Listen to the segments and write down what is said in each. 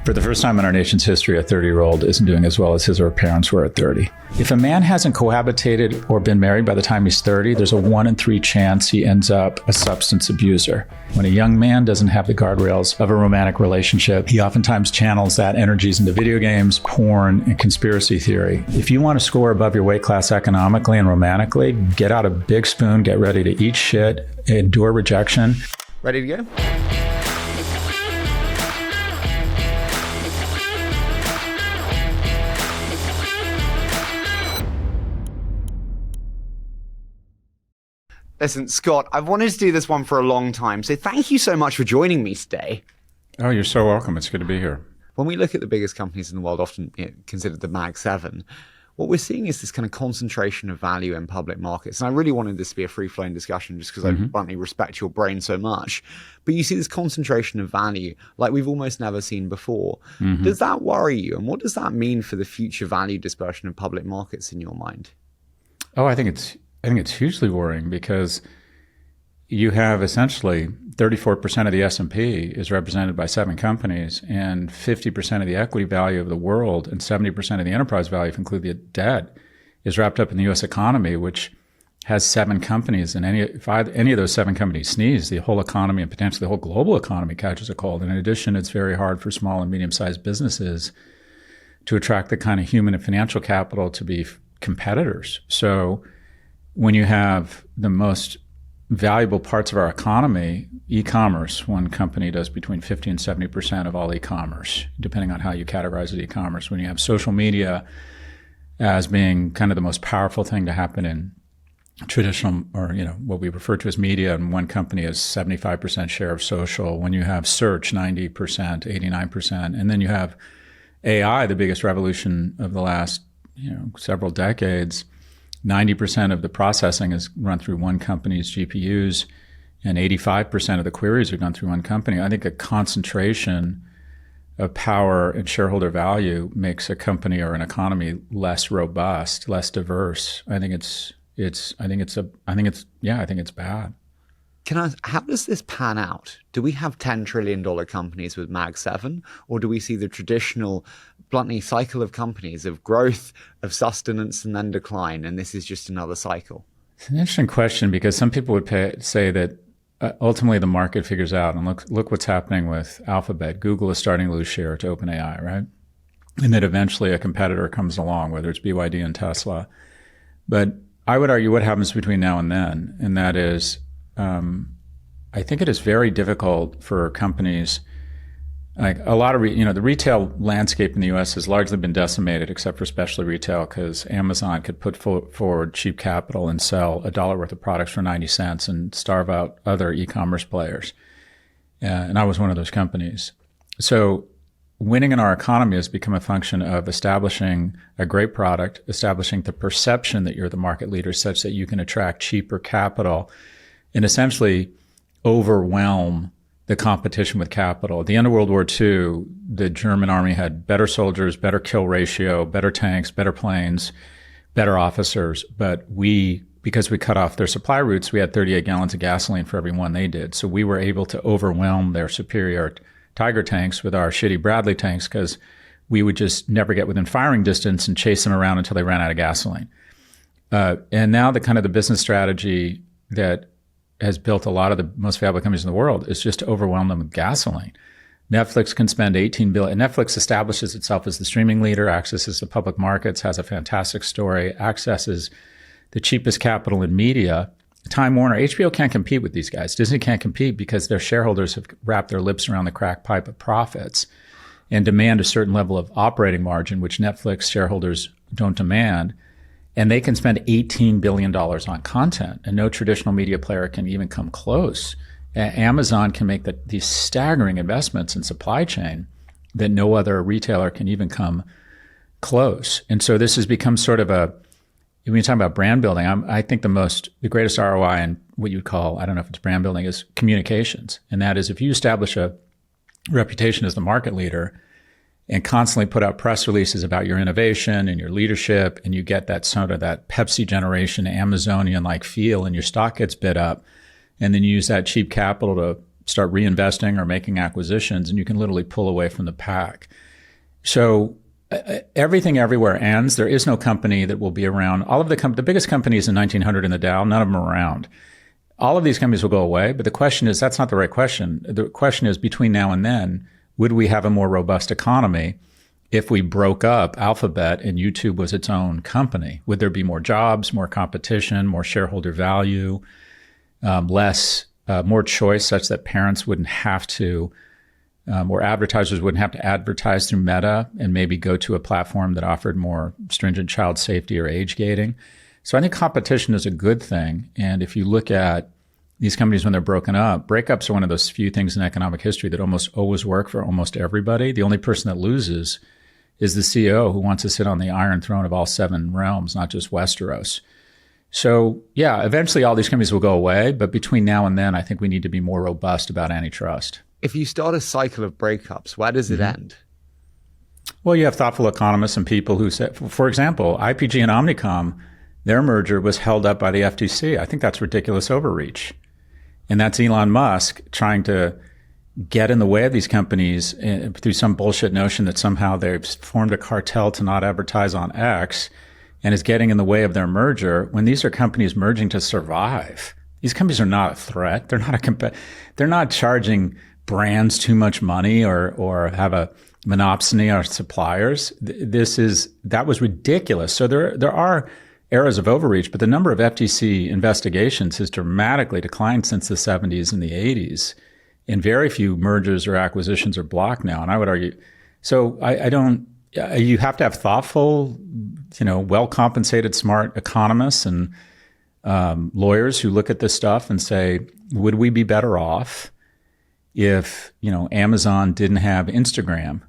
For the first time in our nation's history, a 30-year-old isn't doing as well as his or her parents were at 30. If a man hasn't cohabitated or been married by the time he's 30, there's a 1 in 3 chance he ends up a substance abuser. When a young man doesn't have the guardrails of a romantic relationship, he oftentimes channels that energies into video games, porn, and conspiracy theory. If you want to score above your weight class economically and romantically, get out a big spoon, get ready to eat shit, endure rejection. Ready to go? Listen, Scott, I've wanted to do this one for a long time, so thank you so much for joining me today. Oh, you're so welcome. It's good to be here. When we look at the biggest companies in the world, often considered the Mag 7, what we're seeing is this kind of concentration of value in public markets. And I really wanted this to be a free-flowing discussion just because I bluntly respect your brain so much. But you see this concentration of value like we've almost never seen before. Does that worry you? And what does that mean for the future value dispersion of public markets in your mind? Oh, I think it's hugely worrying because you have essentially 34% of the S&P is represented by 7 companies, and 50% of the equity value of the world and 70% of the enterprise value, if you include the debt, is wrapped up in the U.S. economy, which has 7 companies. And if any of those 7 companies sneeze, the whole economy and potentially the whole global economy catches a cold. And in addition, it's very hard for small and medium-sized businesses to attract the kind of human and financial capital to be competitors. So when you have the most valuable parts of our economy, e-commerce, one company does between 50 and 70% of all e-commerce, depending on how you categorize it, e-commerce. When you have social media as being kind of the most powerful thing to happen in traditional, or what we refer to as media, and one company has 75% share of social. When you have search, 90%, 89%, and then you have AI, the biggest revolution of the last several decades. 90% of the processing is run through one company's GPUs, and 85% of the queries are done through one company. I think a concentration of power and shareholder value makes a company or an economy less robust, less diverse. I think it's bad. How does this pan out? Do we have $10 trillion companies with Mag 7, or do we see the traditional, bluntly, cycle of companies of growth, of sustenance, and then decline, and this is just another cycle? It's an interesting question because some people would say that ultimately the market figures out, and look what's happening with Alphabet. Google is starting to lose share to OpenAI, right? And that eventually a competitor comes along, whether it's BYD and Tesla. But I would argue what happens between now and then, and that is, I think it is very difficult for companies, like a lot of, the retail landscape in the U.S. has largely been decimated, except for specialty retail, because Amazon could put forward cheap capital and sell $1 worth of products for 90 cents and starve out other e-commerce players. And I was one of those companies. So winning in our economy has become a function of establishing a great product, establishing the perception that you're the market leader such that you can attract cheaper capital and essentially overwhelm the competition with capital. At the end of World War II, the German army had better soldiers, better kill ratio, better tanks, better planes, better officers. But because we cut off their supply routes, we had 38 gallons of gasoline for every one they did. So we were able to overwhelm their superior Tiger tanks with our shitty Bradley tanks because we would just never get within firing distance and chase them around until they ran out of gasoline. And now the business strategy that has built a lot of the most valuable companies in the world is just to overwhelm them with gasoline. Netflix can spend $18 billion. Netflix establishes itself as the streaming leader, accesses the public markets, has a fantastic story, accesses the cheapest capital in media. Time Warner, HBO can't compete with these guys. Disney can't compete because their shareholders have wrapped their lips around the crack pipe of profits and demand a certain level of operating margin, which Netflix shareholders don't demand. And they can spend $18 billion on content, and no traditional media player can even come close. Amazon can make these staggering investments in supply chain that no other retailer can even come close. And so this has become sort of when you talk about brand building, I think the greatest ROI in what you'd call, I don't know if it's brand building, is communications. And that is if you establish a reputation as the market leader and constantly put out press releases about your innovation and your leadership, and you get that sort of that Pepsi generation, Amazonian-like feel, and your stock gets bid up, and then you use that cheap capital to start reinvesting or making acquisitions, and you can literally pull away from the pack. So everything everywhere ends. There is no company that will be around. All of the biggest companies in 1900 in the Dow, none of them are around. All of these companies will go away, but the question is, that's not the right question. The question is, between now and then, would we have a more robust economy if we broke up Alphabet and YouTube was its own company? Would there be more jobs, more competition, more shareholder value, more choice such that parents wouldn't have to, or advertisers wouldn't have to advertise through Meta and maybe go to a platform that offered more stringent child safety or age gating? So I think competition is a good thing. And if you look at these companies when they're broken up, breakups are one of those few things in economic history that almost always work for almost everybody. The only person that loses is the CEO who wants to sit on the iron throne of all 7 realms, not just Westeros. So yeah, eventually all these companies will go away. But between now and then, I think we need to be more robust about antitrust. If you start a cycle of breakups, where does it end? Well, you have thoughtful economists and people who say, for example, IPG and Omnicom, their merger was held up by the FTC. I think that's ridiculous overreach. And that's Elon Musk trying to get in the way of these companies through some bullshit notion that somehow they've formed a cartel to not advertise on X and is getting in the way of their merger when these are companies merging to survive. These companies are not a threat. They're not they're not charging brands too much money or have a monopsony on suppliers. That was ridiculous. So there are eras of overreach, but the number of FTC investigations has dramatically declined since the 70s and the 80s. And very few mergers or acquisitions are blocked now. And I would argue, so you have to have thoughtful, well-compensated, smart economists and lawyers who look at this stuff and say, would we be better off if, Amazon didn't have Instagram,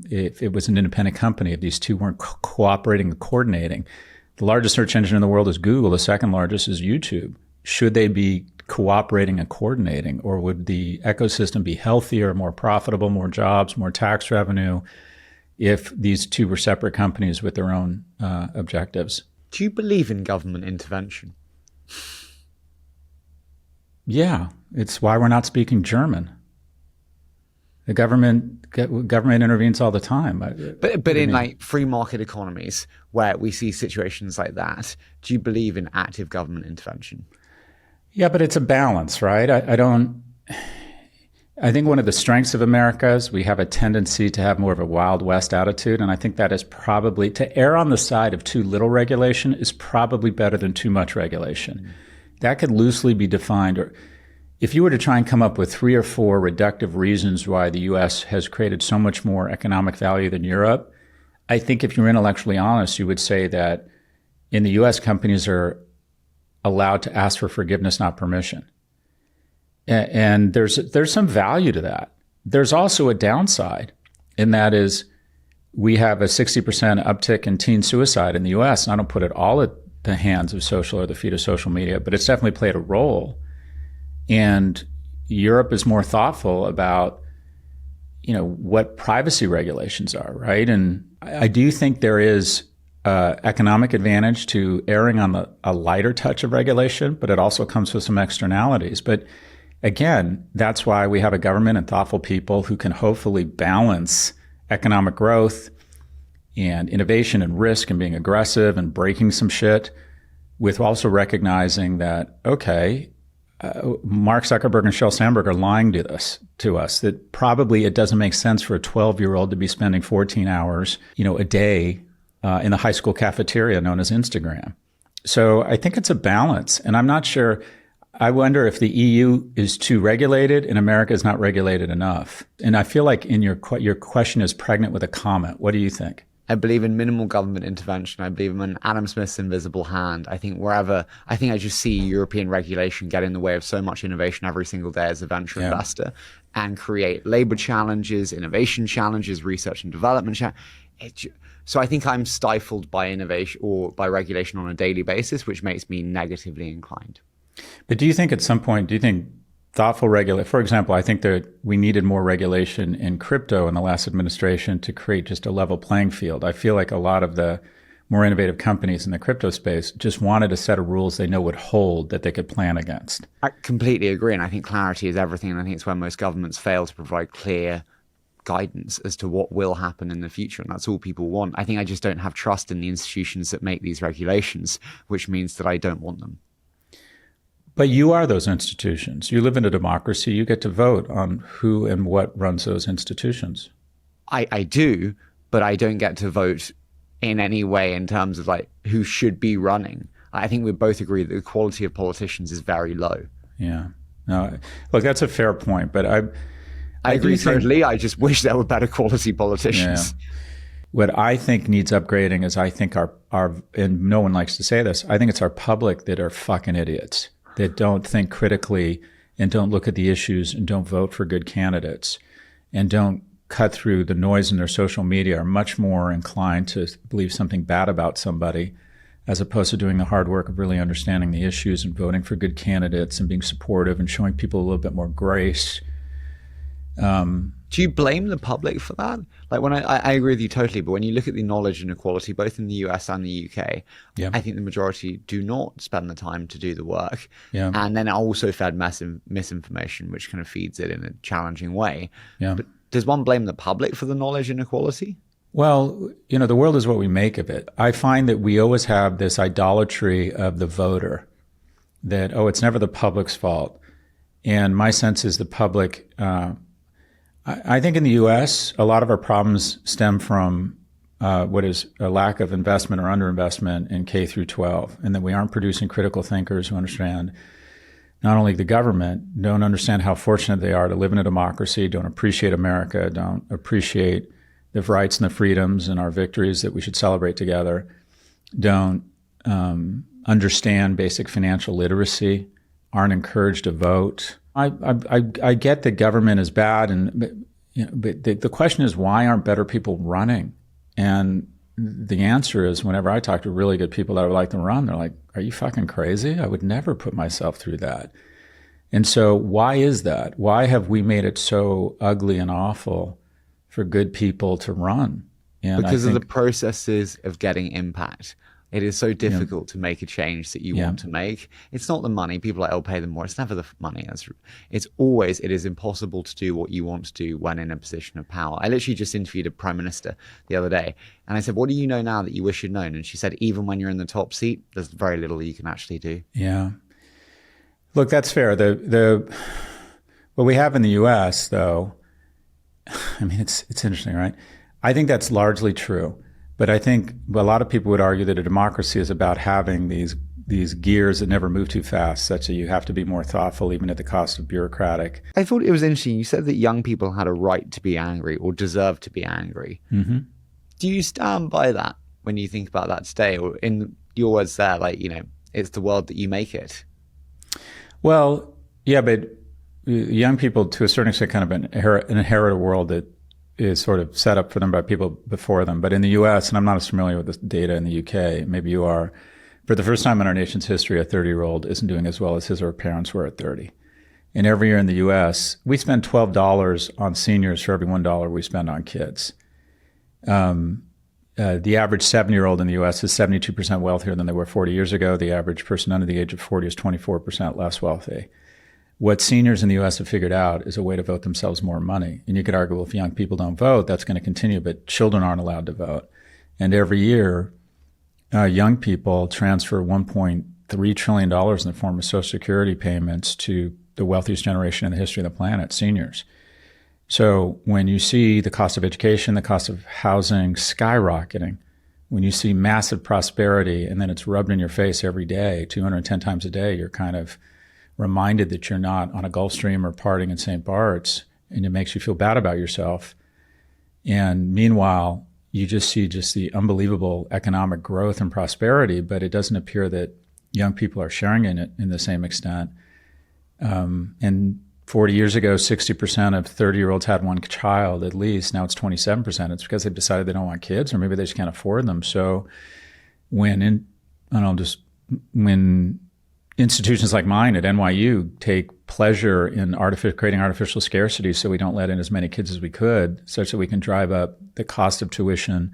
if it was an independent company, if these two weren't cooperating and coordinating? The largest search engine in the world is Google. The second largest is YouTube. Should they be cooperating and coordinating, or would the ecosystem be healthier, more profitable, more jobs, more tax revenue if these two were separate companies with their own objectives? Do you believe in government intervention? Yeah, it's why we're not speaking German. The government intervenes all the time. But in like free market economies where we see situations like that, do you believe in active government intervention? Yeah, but it's a balance, right? I think one of the strengths of America is we have a tendency to have more of a Wild West attitude. And I think that is probably, to err on the side of too little regulation is probably better than too much regulation. That could loosely be defined. Or if you were to try and come up with 3 or 4 reductive reasons why the U.S. has created so much more economic value than Europe, I think if you're intellectually honest, you would say that in the U.S., companies are allowed to ask for forgiveness, not permission. And there's some value to that. There's also a downside, and that is we have a 60% uptick in teen suicide in the U.S. And I don't put it all at the hands of social or the feet of social media, but it's definitely played a role. And Europe is more thoughtful about, what privacy regulations are, right? And I do think there is economic advantage to erring on a lighter touch of regulation, but it also comes with some externalities. But again, that's why we have a government and thoughtful people who can hopefully balance economic growth and innovation and risk and being aggressive and breaking some shit with also recognizing that, okay, Mark Zuckerberg and Sheryl Sandberg are lying to us, that probably it doesn't make sense for a 12-year-old to be spending 14 hours, a day in the high school cafeteria known as Instagram. So I think it's a balance. And I'm not sure, I wonder if the EU is too regulated and America is not regulated enough. And I feel like your question is pregnant with a comment. What do you think? I believe in minimal government intervention. I believe in Adam Smith's invisible hand. I think I just see European regulation get in the way of so much innovation every single day as a venture investor and create labor challenges, innovation challenges, research and development challenges. So I think I'm stifled by innovation or by regulation on a daily basis, which makes me negatively inclined. But do you think at some point, thoughtful regulation, for example, I think that we needed more regulation in crypto in the last administration to create just a level playing field. I feel like a lot of the more innovative companies in the crypto space just wanted a set of rules they know would hold that they could plan against. I completely agree. And I think clarity is everything. And I think it's where most governments fail to provide clear guidance as to what will happen in the future. And that's all people want. I think I just don't have trust in the institutions that make these regulations, which means that I don't want them. But you are those institutions. You live in a democracy. You get to vote on who and what runs those institutions. I do, but I don't get to vote in any way in terms of like who should be running. I think we both agree that the quality of politicians is very low. Yeah. No, look, that's a fair point, but I agree totally. I just wish there were better quality politicians. Yeah. What I think needs upgrading is I think our, and no one likes to say this, I think it's our public that are fucking idiots, that don't think critically and don't look at the issues and don't vote for good candidates and don't cut through the noise in their social media, are much more inclined to believe something bad about somebody as opposed to doing the hard work of really understanding the issues and voting for good candidates and being supportive and showing people a little bit more grace. Do you blame the public for that? Like when I agree with you totally, but when you look at the knowledge inequality, both in the US and the UK, Yeah. I think the majority do not spend the time to do the work. Yeah. And then also fed misinformation, which kind of feeds it in a challenging way. Yeah. But does one blame the public for the knowledge inequality? Well, you know, the world is what we make of it. I find that we always have this idolatry of the voter that, oh, it's never the public's fault. And my sense is the public, I think in the US, a lot of our problems stem from what is a lack of investment or underinvestment in K through 12, and that we aren't producing critical thinkers who understand not only the government, don't understand how fortunate they are to live in a democracy, don't appreciate America, don't appreciate the rights and the freedoms and our victories that we should celebrate together, don't understand basic financial literacy, aren't encouraged to vote. I get that government is bad, but the question is, why aren't better people running? And the answer is, whenever I talk to really good people that would like to run, they're like, are you fucking crazy? I would never put myself through that. And so why is that? Why have we made it so ugly and awful for good people to run? And because of the processes of getting impact. It is so difficult to make a change that you want to make. It's not the money. People are like, oh, pay them more. It's never the money. It's always, it is impossible to do what you want to do when in a position of power. I literally just interviewed a prime minister the other day, and I said, what do you know now that you wish you'd known? And she said, even when you're in the top seat, there's very little you can actually do. Yeah. Look, that's fair. What we have in the US, though, I mean, it's interesting, right? I think that's largely true. But I think a lot of people would argue that a democracy is about having these gears that never move too fast, such that you have to be more thoughtful, even at the cost of bureaucratic. I thought it was interesting. You said that young people had a right to be angry or deserve to be angry. Mm-hmm. Do you stand by that when you think about that today? Or in your words there, like, you know, it's the world that you make it. Well, yeah, but young people, to a certain extent, kind of inherit a world that is sort of set up for them by people before them. But in the US, and I'm not as familiar with the data in the UK, maybe you are, for the first time in our nation's history, a 30-year-old isn't doing as well as his or her parents were at 30. And every year in the US, we spend $12 on seniors for every $1 we spend on kids. The average 70-year-old in the US is 72% wealthier than they were 40 years ago. The average person under the age of 40 is 24% less wealthy. What seniors in the U.S. have figured out is a way to vote themselves more money. And you could argue, well, if young people don't vote, that's going to continue, but children aren't allowed to vote. And every year, young people transfer $1.3 trillion in the form of Social Security payments to the wealthiest generation in the history of the planet, seniors. So when you see the cost of education, the cost of housing skyrocketing, when you see massive prosperity and then it's rubbed in your face every day, 210 times a day, you're kind of reminded that you're not on a Gulfstream or partying in St. Bart's, and it makes you feel bad about yourself. And meanwhile, you just see the unbelievable economic growth and prosperity, but it doesn't appear that young people are sharing in it in the same extent. And 40 years ago, 60% of 30-year-olds had one child at least. Now it's 27%. It's because they've decided they don't want kids, or maybe they just can't afford them. So when institutions like mine at NYU take pleasure in creating artificial scarcity so we don't let in as many kids as we could, such that we can drive up the cost of tuition,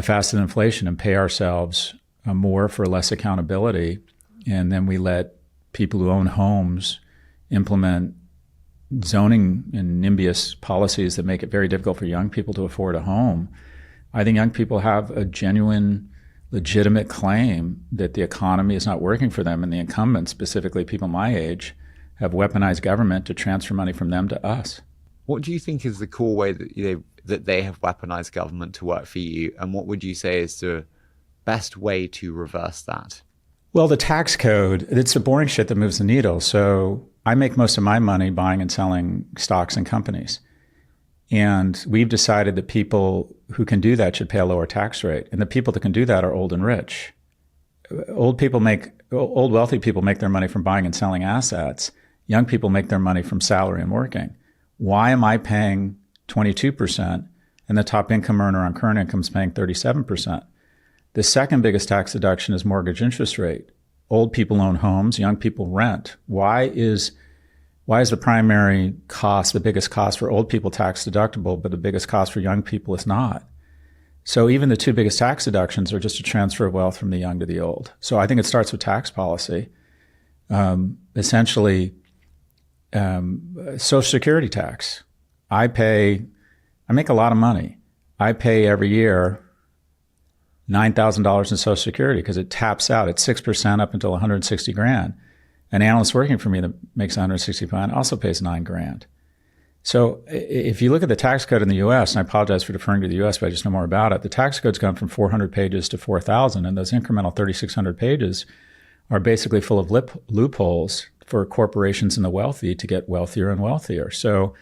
faster than inflation and pay ourselves more for less accountability. And then we let people who own homes implement zoning and NIMBYs policies that make it very difficult for young people to afford a home. I think young people have a genuine, legitimate claim that the economy is not working for them, and the incumbents, specifically people my age, have weaponized government to transfer money from them to us. What do you think is the core way that they have weaponized government to work for you? And what would you say is the best way to reverse that? Well, the tax code, it's the boring shit that moves the needle. So I make most of my money buying and selling stocks and companies. And we've decided that people who can do that should pay a lower tax rate. And the people that can do that are old and rich. Old wealthy people make their money from buying and selling assets. Young people make their money from salary and working. Why am I paying 22% and the top income earner on current income is paying 37%? The second biggest tax deduction is mortgage interest rate. Old people own homes, young people rent. Why is the primary cost, the biggest cost for old people, tax deductible, but the biggest cost for young people is not? So even the two biggest tax deductions are just a transfer of wealth from the young to the old. So I think it starts with tax policy. Essentially, Social Security tax. I make a lot of money. I pay every year $9,000 in Social Security because it taps out at 6% up until 160 grand. An analyst working for me that makes 160 grand also pays $9 grand. So if you look at the tax code in the U.S., and I apologize for deferring to the U.S., but I just know more about it, the tax code's gone from 400 pages to 4,000, and those incremental 3,600 pages are basically full of loopholes for corporations and the wealthy to get wealthier and wealthier. So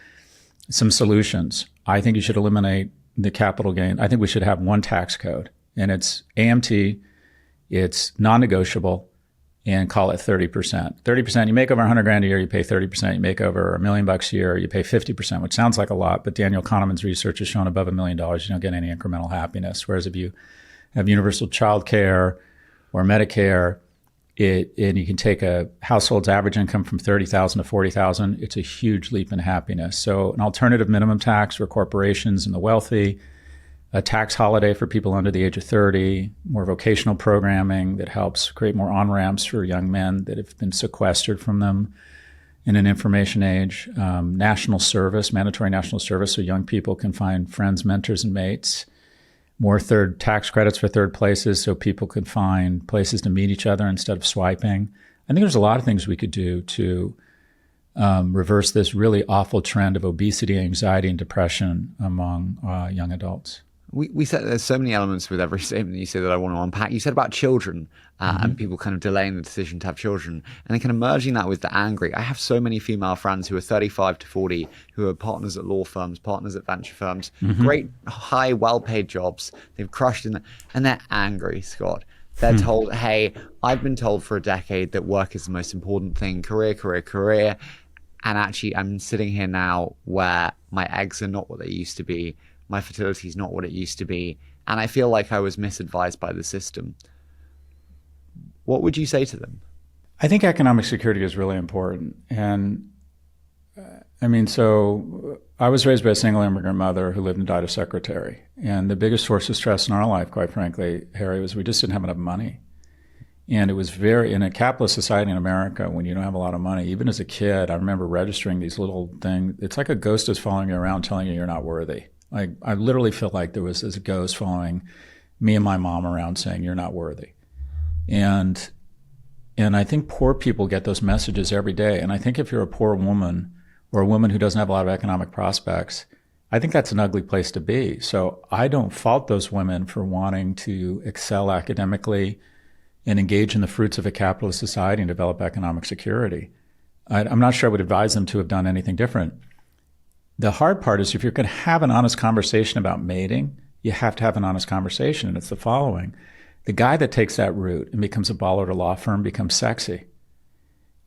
some solutions. I think you should eliminate the capital gain. I think we should have one tax code, and it's AMT, it's non-negotiable, and call it 30%. 30%, you make over 100 grand a year, you pay 30%. You make over $1 million a year, you pay 50%, which sounds like a lot, but Daniel Kahneman's research has shown above $1 million, you don't get any incremental happiness. Whereas if you have universal child care or Medicare, and you can take a household's average income from $30,000 to $40,000, it's a huge leap in happiness. So an alternative minimum tax for corporations and the wealthy, a tax holiday for people under the age of 30, more vocational programming that helps create more on-ramps for young men that have been sequestered from them in an information age, national service, mandatory national service, so young people can find friends, mentors, and mates, more third tax credits for third places so people can find places to meet each other instead of swiping. I think there's a lot of things we could do to reverse this really awful trend of obesity, anxiety, and depression among young adults. We said there's so many elements with every statement you said that I want to unpack. You said about children and people kind of delaying the decision to have children and then kind of merging that with the angry. I have so many female friends who are 35 to 40 who are partners at law firms, partners at venture firms, great, high, well-paid jobs. They've crushed and they're angry, Scott. They're told, hey, I've been told for a decade that work is the most important thing, career. And actually, I'm sitting here now where my eggs are not what they used to be. My fertility is not what it used to be. And I feel like I was misadvised by the system. What would you say to them? I think economic security is really important. And so I was raised by a single immigrant mother who lived and died a secretary. And the biggest source of stress in our life, quite frankly, Harry, was we just didn't have enough money. And it was in a capitalist society in America, when you don't have a lot of money, even as a kid, I remember registering these little things. It's like a ghost is following you around telling you you're not worthy. Like, I literally feel like there was this ghost following me and my mom around saying, you're not worthy. And I think poor people get those messages every day. And I think if you're a poor woman or a woman who doesn't have a lot of economic prospects, I think that's an ugly place to be. So I don't fault those women for wanting to excel academically and engage in the fruits of a capitalist society and develop economic security. I'm not sure I would advise them to have done anything different. The hard part is if you're going to have an honest conversation about mating, you have to have an honest conversation, and it's the following. The guy that takes that route and becomes a baller at a law firm becomes sexy,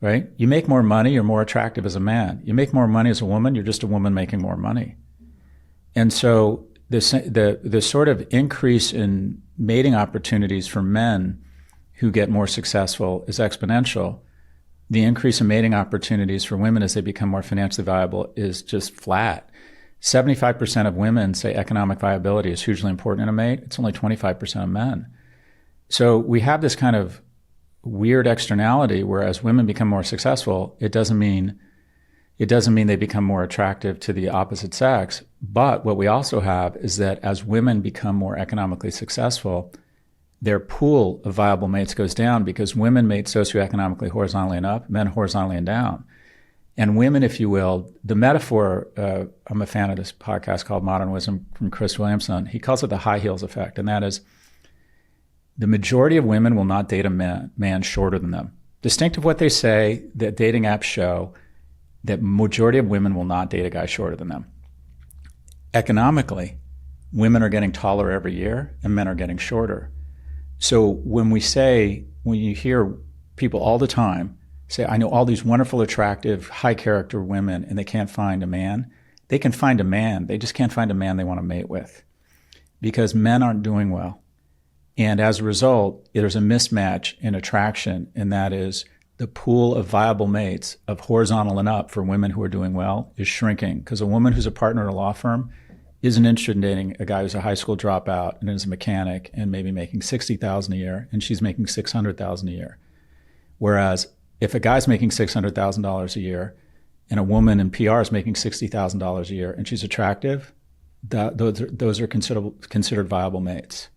right? You make more money, you're more attractive as a man. You make more money as a woman, you're just a woman making more money. And so the sort of increase in mating opportunities for men who get more successful is exponential. The increase in mating opportunities for women as they become more financially viable is just flat. 75% of women say economic viability is hugely important in a mate. It's only 25% of men. So we have this kind of weird externality where as women become more successful, it doesn't mean they become more attractive to the opposite sex. But what we also have is that as women become more economically successful, their pool of viable mates goes down because women mate socioeconomically horizontally and up, men horizontally and down. And women, if you will, the metaphor, I'm a fan of this podcast called Modern Wisdom from Chris Williamson. He calls it the high heels effect. And that is the majority of women will not date a man shorter than them. Distinct of what they say, that dating apps show that majority of women will not date a guy shorter than them. Economically, women are getting taller every year and men are getting shorter. So when you hear people all the time say, I know all these wonderful, attractive, high character women and they can't find a man, they can find a man. They just can't find a man they want to mate with because men aren't doing well. And as a result, there's a mismatch in attraction, and that is the pool of viable mates of horizontal and up for women who are doing well is shrinking because a woman who's a partner at a law firm isn't interested in dating a guy who's a high school dropout and is a mechanic and maybe making $60,000 a year, and she's making $600,000 a year. Whereas if a guy's making $600,000 a year and a woman in PR is making $60,000 a year and she's attractive, those are considered viable mates.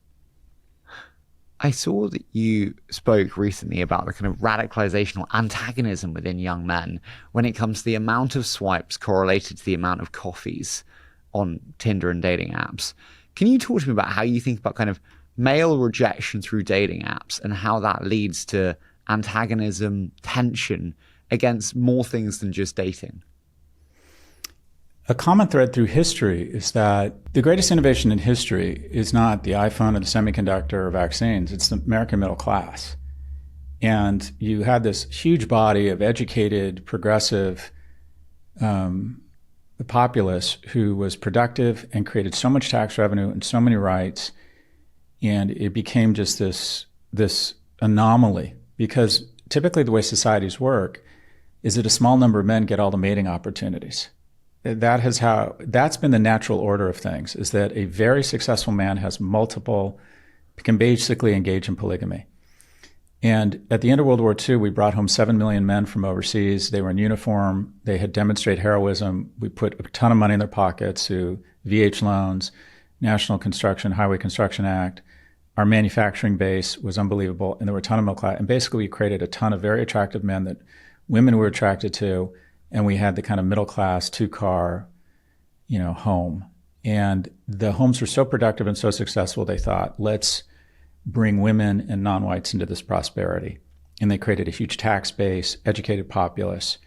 I saw that you spoke recently about the kind of radicalization or antagonism within young men when it comes to the amount of swipes correlated to the amount of coffees on Tinder and dating apps. Can you talk to me about how you think about kind of male rejection through dating apps and how that leads to antagonism, tension against more things than just dating? A common thread through history is that the greatest innovation in history is not the iPhone or the semiconductor or vaccines. It's the American middle class. And you had this huge body of educated, progressive populace who was productive and created so much tax revenue and so many rights. And it became just this anomaly because typically the way societies work is that a small number of men get all the mating opportunities. That's been the natural order of things, is that a very successful man can basically engage in polygamy. And at the end of World War II, we brought home 7 million men from overseas. They were in uniform. They had demonstrated heroism. We put a ton of money in their pockets through VH loans, National Highway Construction Act. Our manufacturing base was unbelievable, and there were a ton of middle class. And basically, we created a ton of very attractive men that women were attracted to. And we had the kind of middle class 2-car, home. And the homes were so productive and so successful, they thought, let's bring women and non-whites into this prosperity. And they created a huge tax base, educated populace.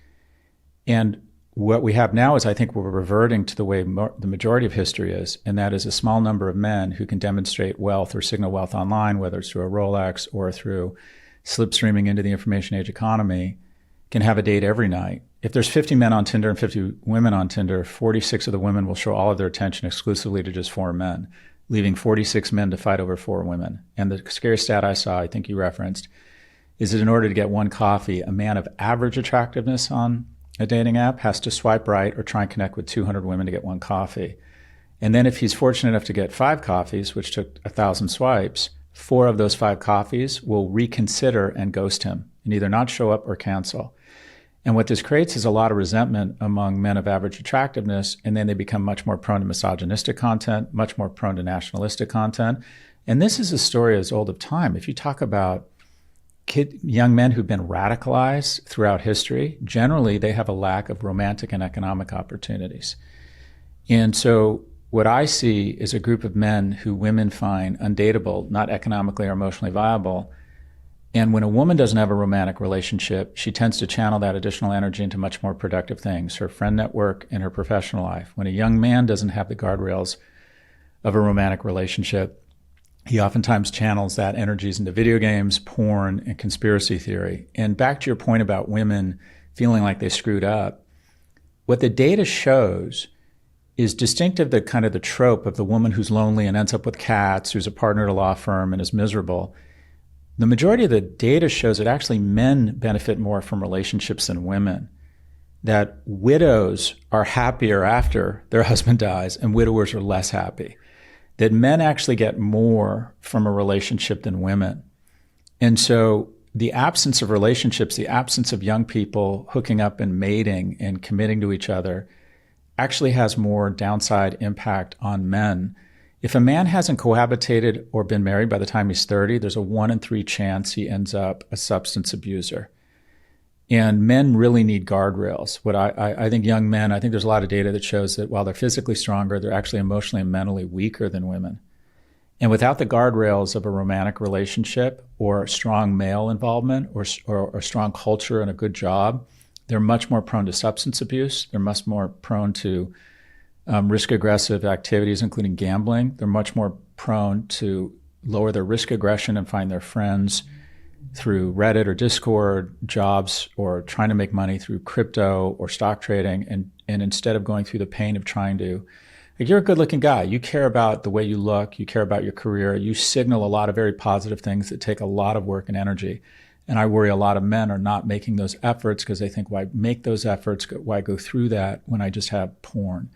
And what we have now is I think we're reverting to the way the majority of history is, and that is a small number of men who can demonstrate wealth or signal wealth online, whether it's through a Rolex or through slipstreaming into the information age economy, can have a date every night. If there's 50 men on Tinder and 50 women on Tinder, 46 of the women will show all of their attention exclusively to just 4 men, leaving 46 men to fight over 4 women. And the scary stat I saw, I think you referenced, is that in order to get one coffee, a man of average attractiveness on a dating app has to swipe right or try and connect with 200 women to get one coffee. And then if he's fortunate enough to get 5 coffees, which took 1,000 swipes, 4 of those 5 coffees will reconsider and ghost him and either not show up or cancel. And what this creates is a lot of resentment among men of average attractiveness, and then they become much more prone to misogynistic content, much more prone to nationalistic content. And this is a story as old of time. If you talk about young men who've been radicalized throughout history, generally they have a lack of romantic and economic opportunities. And so what I see is a group of men who women find undateable, not economically or emotionally viable. And when a woman doesn't have a romantic relationship, she tends to channel that additional energy into much more productive things, her friend network and her professional life. When a young man doesn't have the guardrails of a romantic relationship, he oftentimes channels that energies into video games, porn, and conspiracy theory. And back to your point about women feeling like they screwed up, what the data shows is distinctive the kind of the trope of the woman who's lonely and ends up with cats, who's a partner at a law firm and is miserable. The majority of the data shows that actually men benefit more from relationships than women. that widows are happier after their husband dies and widowers are less happy, that men actually get more from a relationship than women. And so the absence of relationships, the absence of young people hooking up and mating and committing to each other actually has more downside impact on men. If a man hasn't cohabitated or been married by the time he's 30, there's a 1 in 3 chance he ends up a substance abuser. And men really need guardrails. I think young men, I think there's a lot of data that shows that while they're physically stronger, they're actually emotionally and mentally weaker than women. And without the guardrails of a romantic relationship or strong male involvement or strong culture and a good job, they're much more prone to substance abuse. They're much more prone to risk-aggressive activities, including gambling. They're much more prone to lower their risk aggression and find their friends through Reddit or Discord, jobs, or trying to make money through crypto or stock trading. And instead of going through the pain of trying to, like, you're a good looking guy. You care about the way you look. You care about your career. You signal a lot of very positive things that take a lot of work and energy. And I worry a lot of men are not making those efforts because they think, why make those efforts? Why go through that when I just have porn?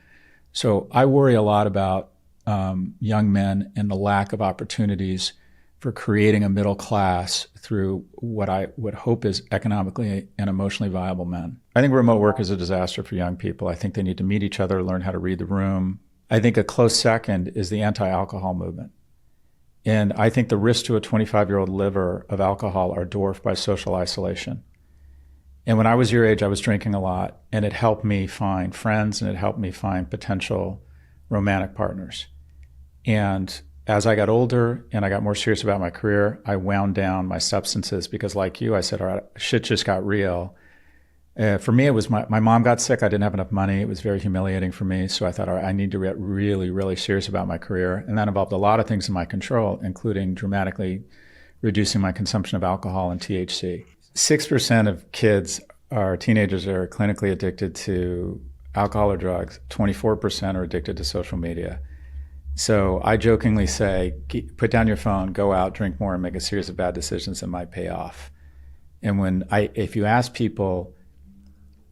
So I worry a lot about young men and the lack of opportunities for creating a middle class through what I would hope is economically and emotionally viable men. I think remote work is a disaster for young people. I think they need to meet each other, learn how to read the room. I think a close second is the anti-alcohol movement. And I think the risks to a 25-year-old liver of alcohol are dwarfed by social isolation. And when I was your age, I was drinking a lot, and it helped me find friends, and it helped me find potential romantic partners. And as I got older and I got more serious about my career, I wound down my substances because, like you, I said, all right, shit just got real. For me, it was my mom got sick. I didn't have enough money. It was very humiliating for me. So I thought, all right, I need to get really, really serious about my career. And that involved a lot of things in my control, including dramatically reducing my consumption of alcohol and THC. 6% of kids or teenagers are clinically addicted to alcohol or drugs. 24% are addicted to social media. So I jokingly say, put down your phone, go out, drink more, and make a series of bad decisions that might pay off. And if you ask people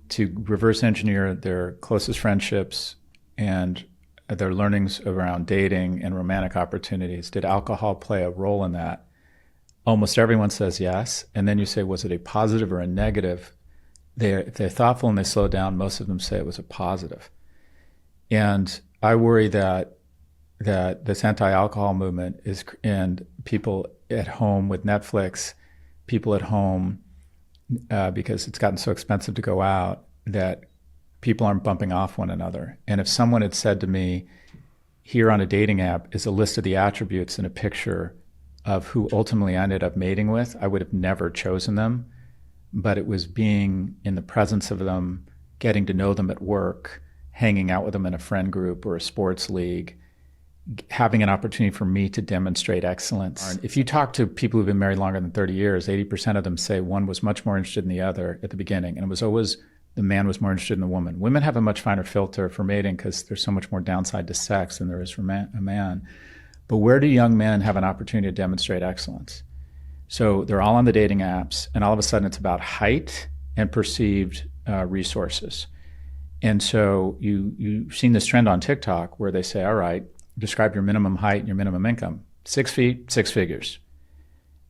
to reverse engineer their closest friendships and their learnings around dating and romantic opportunities, did alcohol play a role in that? Almost everyone says yes. And then you say, was it a positive or a negative? If they're thoughtful and they slow down, most of them say it was a positive. And I worry that this anti-alcohol movement is, and people at home with Netflix, people at home, because it's gotten so expensive to go out, that people aren't bumping off one another. And if someone had said to me, here on a dating app is a list of the attributes and a picture of who ultimately I ended up mating with, I would have never chosen them. But it was being in the presence of them, getting to know them at work, hanging out with them in a friend group or a sports league, having an opportunity for me to demonstrate excellence. If you talk to people who've been married longer than 30 years, 80% of them say one was much more interested in the other at the beginning. And it was always the man was more interested in the woman. Women have a much finer filter for mating because there's so much more downside to sex than there is for a man. But where do young men have an opportunity to demonstrate excellence? So they're all on the dating apps, and all of a sudden it's about height and perceived resources. And so you've seen this trend on TikTok where they say, all right, describe your minimum height and your minimum income. 6 feet, 6 figures.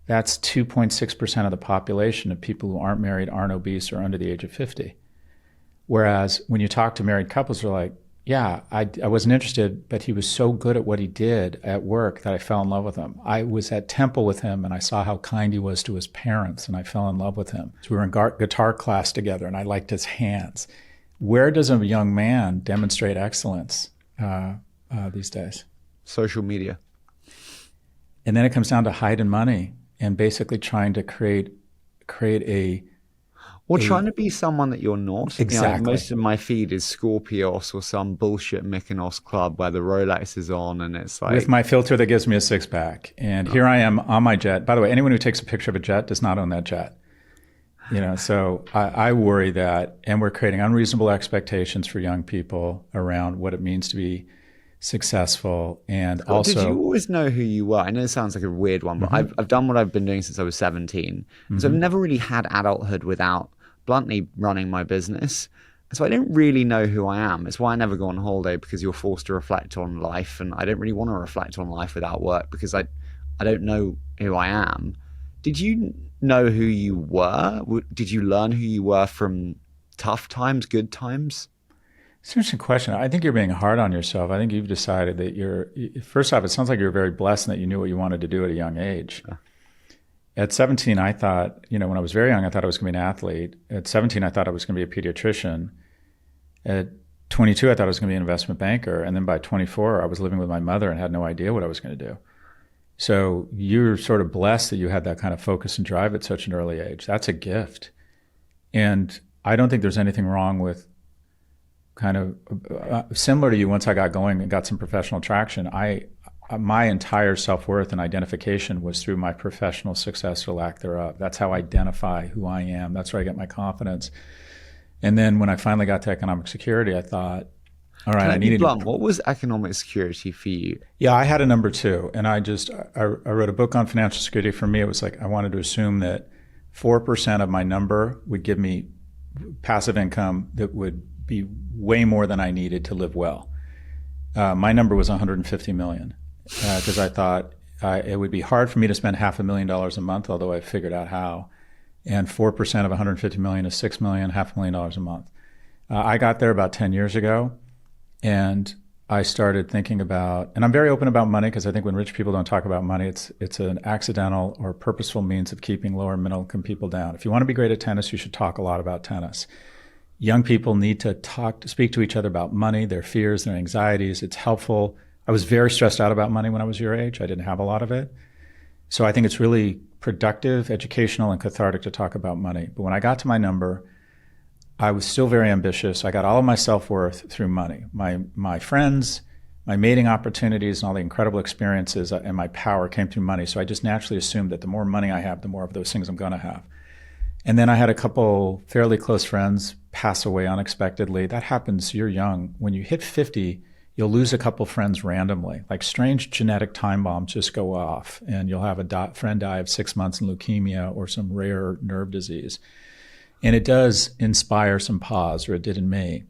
That's 2.6% of the population of people who aren't married, aren't obese, or under the age of 50. Whereas when you talk to married couples, they're like, yeah, I wasn't interested, but he was so good at what he did at work that I fell in love with him. I was at Temple with him, and I saw how kind he was to his parents, and I fell in love with him. So we were in guitar class together, and I liked his hands. Where does a young man demonstrate excellence these days? Social media. And then it comes down to height and money, and basically trying to create trying to be someone that you're not. Exactly. Like most of my feed is Scorpios or some bullshit Mykonos club where the Rolex is on, and it's like, with my filter that gives me a six-pack. And here I am on my jet. By the way, anyone who takes a picture of a jet does not own that jet. So I worry that, and we're creating unreasonable expectations for young people around what it means to be successful. And also, did you always know who you were? I know it sounds like a weird one, but I've done what I've been doing since I was 17. So I've never really had adulthood without bluntly running my business. So I don't really know who I am. It's why I never go on holiday, because you're forced to reflect on life, and I don't really want to reflect on life without work because I don't know who I am. Did you know who you were? Did you learn who you were from tough times, good times? It's an interesting question. I think you're being hard on yourself. I think you've decided that first off, it sounds like you're very blessed and that you knew what you wanted to do at a young age. Yeah. At 17, I thought, when I was very young, I thought I was going to be an athlete. At 17, I thought I was going to be a pediatrician. At 22, I thought I was going to be an investment banker. And then by 24, I was living with my mother and had no idea what I was going to do. So you're sort of blessed that you had that kind of focus and drive at such an early age. That's a gift. And I don't think there's anything wrong with kind of similar to you. Once I got going and got some professional traction, my entire self-worth and identification was through my professional success or lack thereof. That's how I identify who I am. That's where I get my confidence. And then when I finally got to economic security, I thought, all right, I needed blunt. What was economic security for you? Yeah, I had a number two. And I wrote a book on financial security. For me, it was like I wanted to assume that 4% of my number would give me passive income that would be way more than I needed to live well. My number was 150 million. Because I thought it would be hard for me to spend $500,000 a month, although I figured out how. And 4% of 150 million is $6 million, $500,000 a month. I got there about 10 years ago, and I started thinking about, and I'm very open about money because I think when rich people don't talk about money, it's an accidental or purposeful means of keeping lower middle income people down. If you want to be great at tennis, you should talk a lot about tennis. Young people need to speak to each other about money, their fears, their anxieties. It's helpful. I was very stressed out about money when I was your age. I didn't have a lot of it. So I think it's really productive, educational, and cathartic to talk about money. But when I got to my number, I was still very ambitious. I got all of my self-worth through money. My friends, my mating opportunities, and all the incredible experiences and my power came through money. So I just naturally assumed that the more money I have, the more of those things I'm going to have. And then I had a couple fairly close friends pass away unexpectedly. That happens. You're young. When you hit 50, you'll lose a couple friends randomly. Like strange genetic time bombs just go off, and you'll have a friend die of 6 months in leukemia or some rare nerve disease. And it does inspire some pause, or it did in me.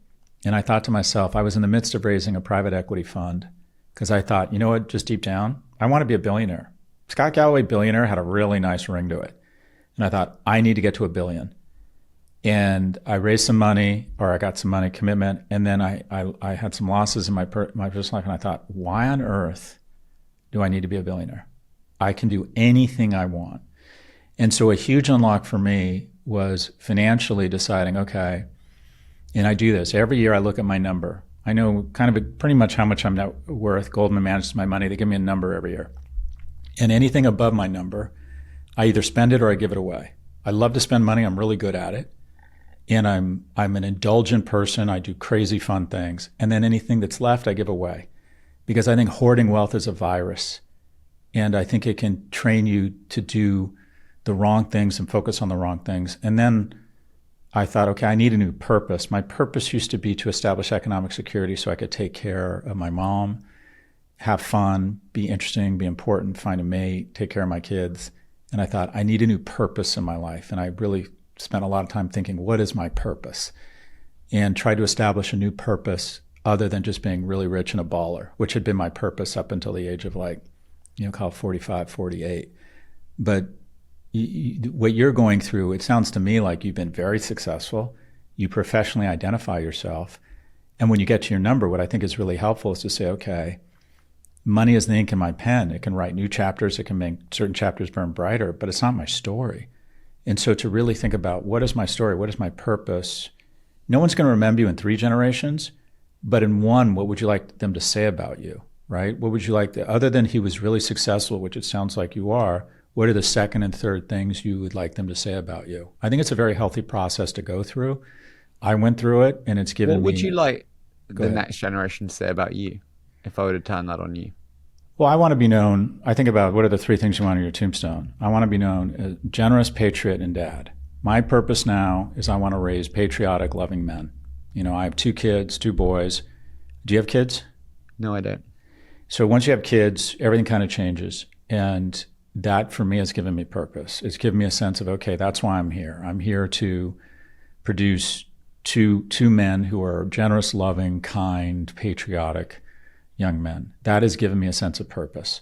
And I thought to myself, I was in the midst of raising a private equity fund because I thought, you know what, just deep down, I want to be a billionaire. Scott Galloway Billionaire had a really nice ring to it. And I thought, I need to get to $1 billion. And I raised some money, or I got some money commitment, and then I had some losses in my personal life, and I thought, why on earth do I need to be a billionaire? I can do anything I want. And so a huge unlock for me was financially deciding, okay, and I do this. Every year I look at my number. I know kind of pretty much how much I'm net worth. Goldman manages my money. They give me a number every year. And anything above my number, I either spend it or I give it away. I love to spend money. I'm really good at it. And I'm an indulgent person. I do crazy fun things. And then anything that's left, I give away. Because I think hoarding wealth is a virus. And I think it can train you to do the wrong things and focus on the wrong things. And then I thought, okay, I need a new purpose. My purpose used to be to establish economic security so I could take care of my mom, have fun, be interesting, be important, find a mate, take care of my kids. And I thought, I need a new purpose in my life. And I really spent a lot of time thinking, what is my purpose? And tried to establish a new purpose other than just being really rich and a baller, which had been my purpose up until the age of call it 45, 48. But what you're going through, it sounds to me like you've been very successful. You professionally identify yourself. And when you get to your number, what I think is really helpful is to say, okay, money is the ink in my pen. It can write new chapters. It can make certain chapters burn brighter, but it's not my story. And so to really think about, what is my story? What is my purpose? No one's going to remember you in 3 generations, but in one, what would you like them to say about you, right? What would you like other than he was really successful, which it sounds like you are, what are the second and third things you would like them to say about you? I think it's a very healthy process to go through. I went through it, and it's given me... What would you like the next generation to say about you if I were to turn that on you? Well, I want to be known, I think about what are the 3 things you want on your tombstone. I want to be known as generous, patriot, and dad. My purpose now is I want to raise patriotic, loving men. I have 2 kids, 2 boys. Do you have kids? No, I don't. So once you have kids, everything kind of changes. And that, for me, has given me purpose. It's given me a sense of, okay, that's why I'm here. I'm here to produce two men who are generous, loving, kind, patriotic young men. That has given me a sense of purpose.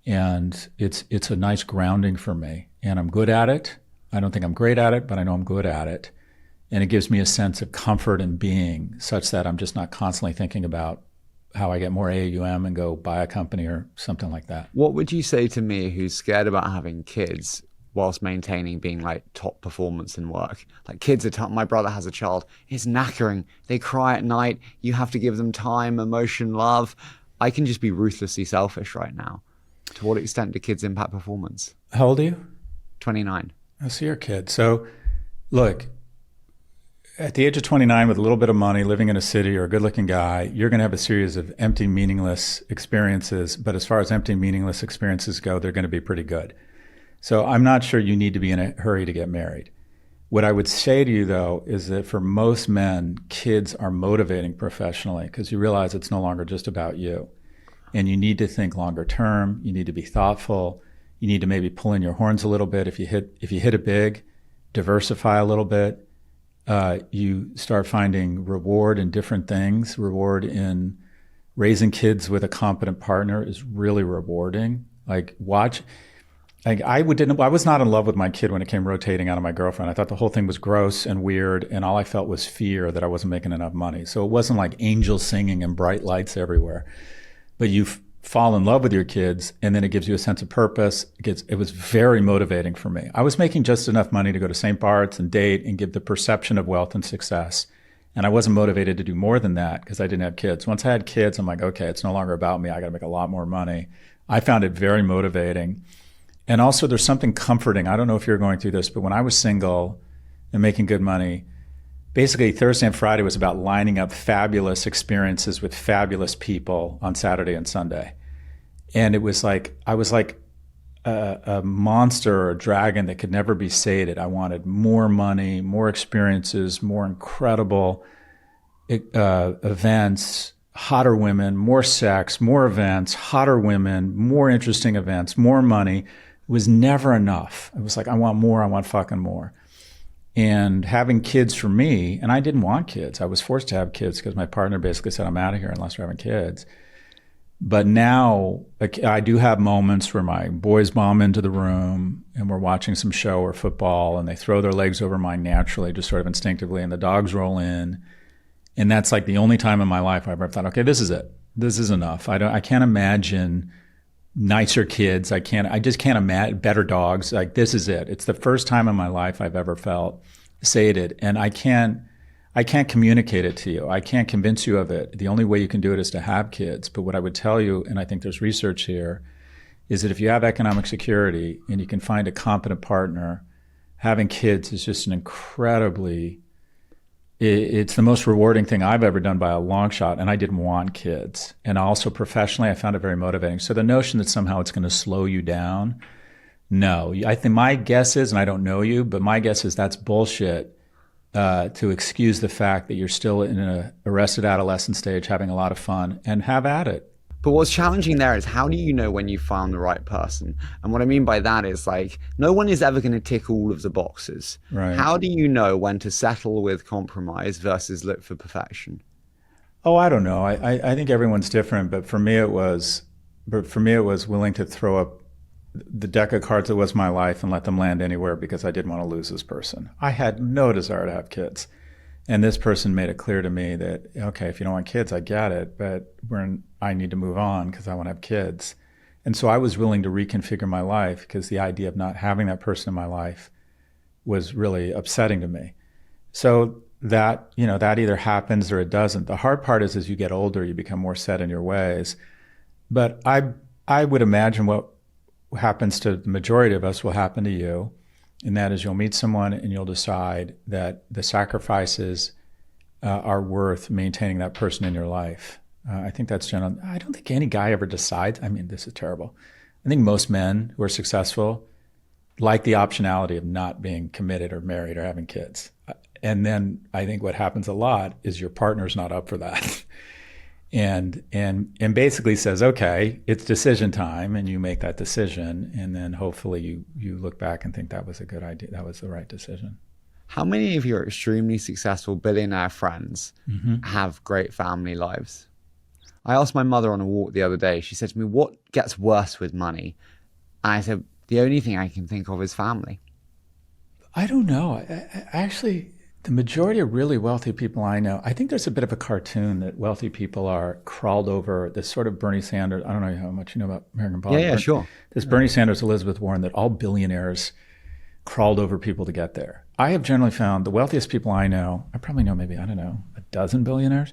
And it's a nice grounding for me. And I'm good at it. I don't think I'm great at it, but I know I'm good at it. And it gives me a sense of comfort in being such that I'm just not constantly thinking about how I get more AUM and go buy a company or something like that. What would you say to me who's scared about having kids whilst maintaining being like top performance in work? Like kids are tough. My brother has a child. It's knackering. They cry at night. You have to give them time, emotion, love. I can just be ruthlessly selfish right now. To what extent do kids impact performance? How old are you? 29. I see your kid. So look, at the age of 29 with a little bit of money, living in a city or a good looking guy, you're going to have a series of empty, meaningless experiences. But as far as empty, meaningless experiences go, they're going to be pretty good. So I'm not sure you need to be in a hurry to get married. What I would say to you, though, is that for most men, kids are motivating professionally because you realize it's no longer just about you. And you need to think longer term. You need to be thoughtful. You need to maybe pull in your horns a little bit. If you hit it big, diversify a little bit. You start finding reward in different things. Reward in raising kids with a competent partner is really rewarding. Like watch. I was not in love with my kid when it came rotating out of my girlfriend. I thought the whole thing was gross and weird, and all I felt was fear that I wasn't making enough money. So it wasn't like angels singing and bright lights everywhere. But you fall in love with your kids, and then it gives you a sense of purpose. It was very motivating for me. I was making just enough money to go to St. Bart's and date and give the perception of wealth and success. And I wasn't motivated to do more than that because I didn't have kids. Once I had kids, I'm like, okay, it's no longer about me. I got to make a lot more money. I found it very motivating. And also there's something comforting. I don't know if you're going through this, but when I was single and making good money, basically Thursday and Friday was about lining up fabulous experiences with fabulous people on Saturday and Sunday. And it was like, I was like a monster or a dragon that could never be sated. I wanted more money, more experiences, more incredible events, hotter women, more sex, more events, hotter women, more interesting events, more money. It was never enough. It was like, I want more, I want fucking more. And having kids for me, and I didn't want kids. I was forced to have kids because my partner basically said, I'm out of here unless we're having kids. But now I do have moments where my boys bomb into the room and we're watching some show or football and they throw their legs over mine naturally, just sort of instinctively, and the dogs roll in. And that's like the only time in my life I've ever thought, okay, this is it. This is enough. I can't imagine nicer kids. I just can't imagine better dogs. Like, this is it. It's the first time in my life I've ever felt sated. And I can't communicate it to you. I can't convince you of it. The only way you can do it is to have kids. But what I would tell you, and I think there's research here, is that if you have economic security and you can find a competent partner, having kids is just it's the most rewarding thing I've ever done by a long shot, and I didn't want kids. And also professionally, I found it very motivating. So the notion that somehow it's going to slow you down, no. I think my guess is, and I don't know you, but my guess is that's bullshit to excuse the fact that you're still in an arrested adolescent stage having a lot of fun, and have at it. But what's challenging there is, how do you know when you found the right person? And what I mean by that is, like, no one is ever going to tick all of the boxes. Right. How do you know when to settle with compromise versus look for perfection? Oh, I don't know. I think everyone's different, but for me it was willing to throw up the deck of cards that was my life and let them land anywhere because I didn't want to lose this person. I had no desire to have kids. And this person made it clear to me that, okay, if you don't want kids, I get it, but I need to move on because I want to have kids. And so I was willing to reconfigure my life because the idea of not having that person in my life was really upsetting to me. So that either happens or it doesn't. The hard part is, as you get older, you become more set in your ways. But I would imagine what happens to the majority of us will happen to you. And that is, you'll meet someone and you'll decide that the sacrifices are worth maintaining that person in your life. I think that's general. I don't think any guy ever decides. I mean, this is terrible. I think most men who are successful like the optionality of not being committed or married or having kids. And then I think what happens a lot is your partner's not up for that. And basically says, okay, it's decision time, and you make that decision, and then hopefully you look back and think that was a good idea, that was the right decision. How many of your extremely successful billionaire friends have great family lives? I asked my mother on a walk the other day, she said to me, what gets worse with money? And I said, the only thing I can think of is family. I don't know. Actually, the majority of really wealthy people I know, I think there's a bit of a cartoon that wealthy people are crawled over, this sort of Bernie Sanders, I don't know how much you know about American politics. Yeah, sure. This Bernie Sanders, Elizabeth Warren, that all billionaires crawled over people to get there. I have generally found the wealthiest people I know, I probably know maybe, I don't know, a dozen billionaires.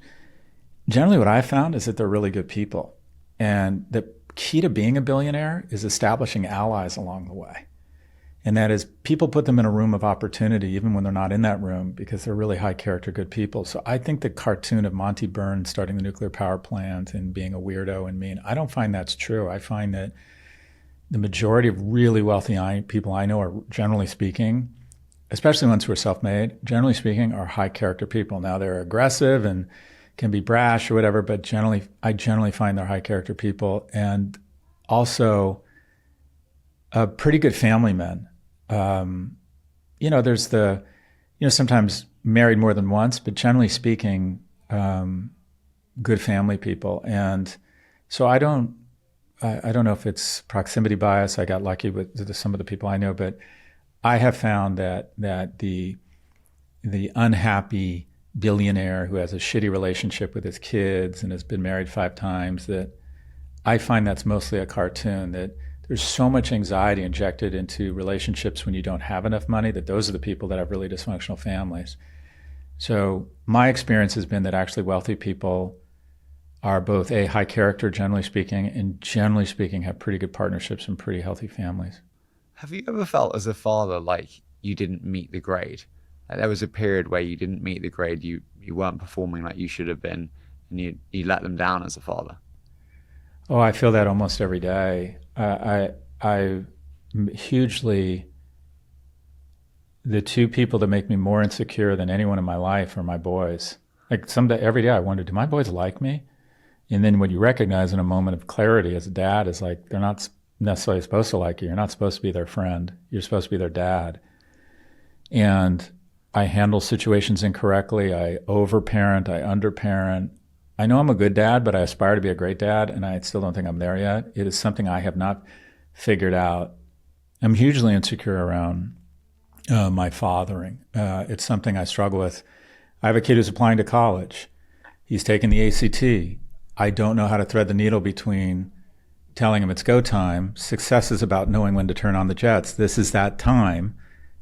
Generally what I found is that they're really good people. And the key to being a billionaire is establishing allies along the way. And that is people put them in a room of opportunity even when they're not in that room because they're really high character, good people. So I think the cartoon of Monty Burns starting the nuclear power plant and being a weirdo and mean, I don't find that's true. I find that the majority of really wealthy people I know are, generally speaking, especially ones who are self-made, generally speaking, are high character people. Now they're aggressive and can be brash or whatever, but I generally find they're high character people and also pretty good family men. There's sometimes married more than once, but generally speaking, good family people. And so I don't know if it's proximity bias. I got lucky with some of the people I know, but I have found that the unhappy billionaire who has a shitty relationship with his kids and has been married 5 times, that I find that's mostly a cartoon, that there's so much anxiety injected into relationships when you don't have enough money that those are the people that have really dysfunctional families. So my experience has been that actually wealthy people are both high character, generally speaking, and generally speaking have pretty good partnerships and pretty healthy families. Have you ever felt as a father like you didn't meet the grade? Like there was a period where you didn't meet the grade, you weren't performing like you should have been, and you let them down as a father? Oh, I feel that almost every day. I hugely, the 2 people that make me more insecure than anyone in my life are my boys. Like every day I wonder, do my boys like me? And then what you recognize in a moment of clarity as a dad is like, they're not necessarily supposed to like you. You're not supposed to be their friend. You're supposed to be their dad. And I handle situations incorrectly. I overparent, I underparent. I know I'm a good dad, but I aspire to be a great dad, and I still don't think I'm there yet. It is something I have not figured out. I'm hugely insecure around my fathering. It's something I struggle with. I have a kid who's applying to college. He's taking the ACT. I don't know how to thread the needle between telling him it's go time. Success is about knowing when to turn on the jets. This is that time.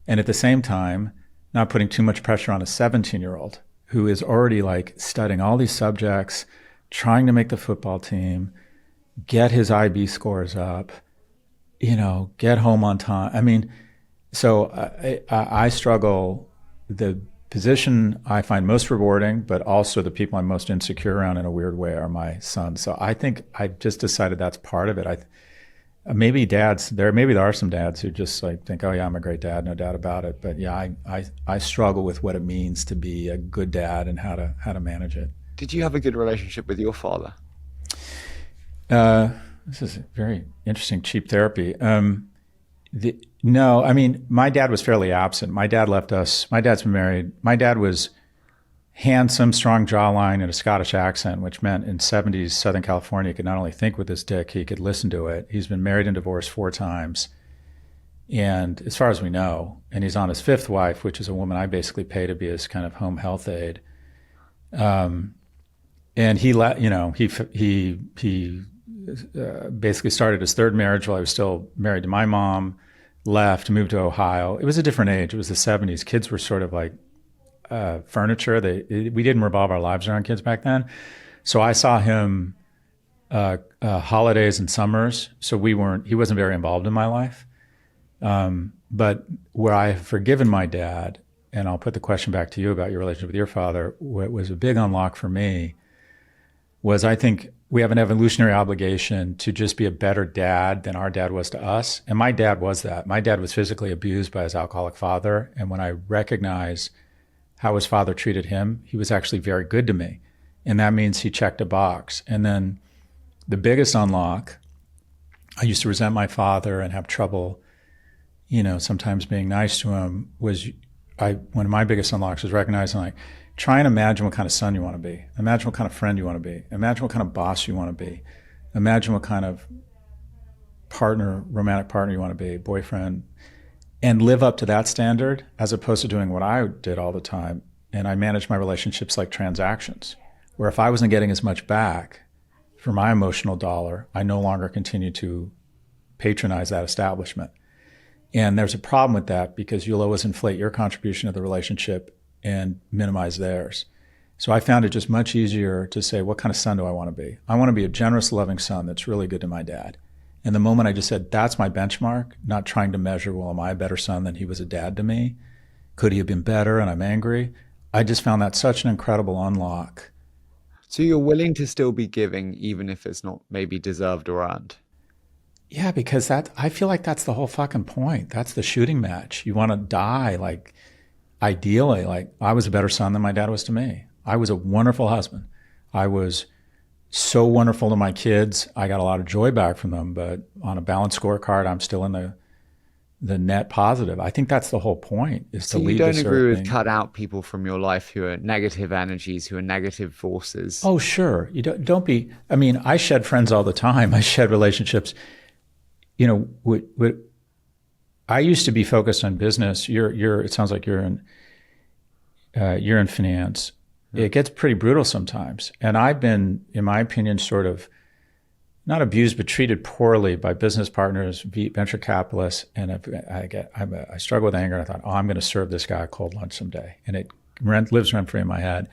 And at the same time, not putting too much pressure on a 17-year-old who is already like studying all these subjects, trying to make the football team, get his IB scores up, get home on time. I mean, so I struggle. The position I find most rewarding, but also the people I'm most insecure around in a weird way are my sons. So I think I've just decided that's part of it. Maybe there are some dads who just like think, oh yeah, I'm a great dad, no doubt about it. But yeah, I struggle with what it means to be a good dad and how to manage it. Did you have a good relationship with your father? This is very interesting, cheap therapy. No, I mean, my dad was fairly absent. My dad left us. My dad's been married. My dad was handsome, strong jawline, and a Scottish accent, which meant in 70s Southern California, he could not only think with his dick, he could listen to it. He's been married and divorced 4 times. And as far as we know, and he's on his 5th wife, which is a woman I basically pay to be his kind of home health aide. And he basically started his 3rd marriage while I was still married to my mom, left, moved to Ohio. It was a different age. It was the 70s. Kids were sort of like furniture. We didn't revolve our lives around kids back then. So I saw him holidays and summers. So he wasn't very involved in my life. But where I have forgiven my dad, and I'll put the question back to you about your relationship with your father, what was a big unlock for me was I think we have an evolutionary obligation to just be a better dad than our dad was to us. And my dad was that. My dad was physically abused by his alcoholic father. And when I recognize how his father treated him, he was actually very good to me. And that means he checked a box. And then the biggest unlock, I used to resent my father and have trouble, sometimes being nice to him, was one of my biggest unlocks is recognizing, like, try and imagine what kind of son you want to be. Imagine what kind of friend you want to be. Imagine what kind of boss you want to be. Imagine what kind of partner, romantic partner you want to be, boyfriend, and live up to that standard as opposed to doing what I did all the time. And I managed my relationships like transactions, where if I wasn't getting as much back for my emotional dollar, I no longer continued to patronize that establishment. And there's a problem with that because you'll always inflate your contribution to the relationship and minimize theirs. So I found it just much easier to say, what kind of son do I want to be? I want to be a generous, loving son that's really good to my dad. And the moment I just said, that's my benchmark, not trying to measure, well, am I a better son than he was a dad to me? Could he have been better and I'm angry? I just found that such an incredible unlock. So you're willing to still be giving, even if it's not maybe deserved or earned? Yeah, because I feel like that's the whole fucking point. That's the shooting match. You want to die, like, ideally, like, I was a better son than my dad was to me. I was a wonderful husband. I was so wonderful to my kids. I got a lot of joy back from them, but on a balanced scorecard, I'm still in the net positive. I think that's the whole point, is to lead. So you don't agree with cut out people from your life who are negative energies, who are negative forces? Oh, sure. You don't be, I mean, I shed friends all the time. I shed relationships. You know, I used to be focused on business. It sounds like you're in finance. It gets pretty brutal sometimes. And I've been, in my opinion, sort of not abused, but treated poorly by business partners, venture capitalists. And I struggle with anger. And I thought, oh, I'm going to serve this guy a cold lunch someday. And it lives rent free in my head.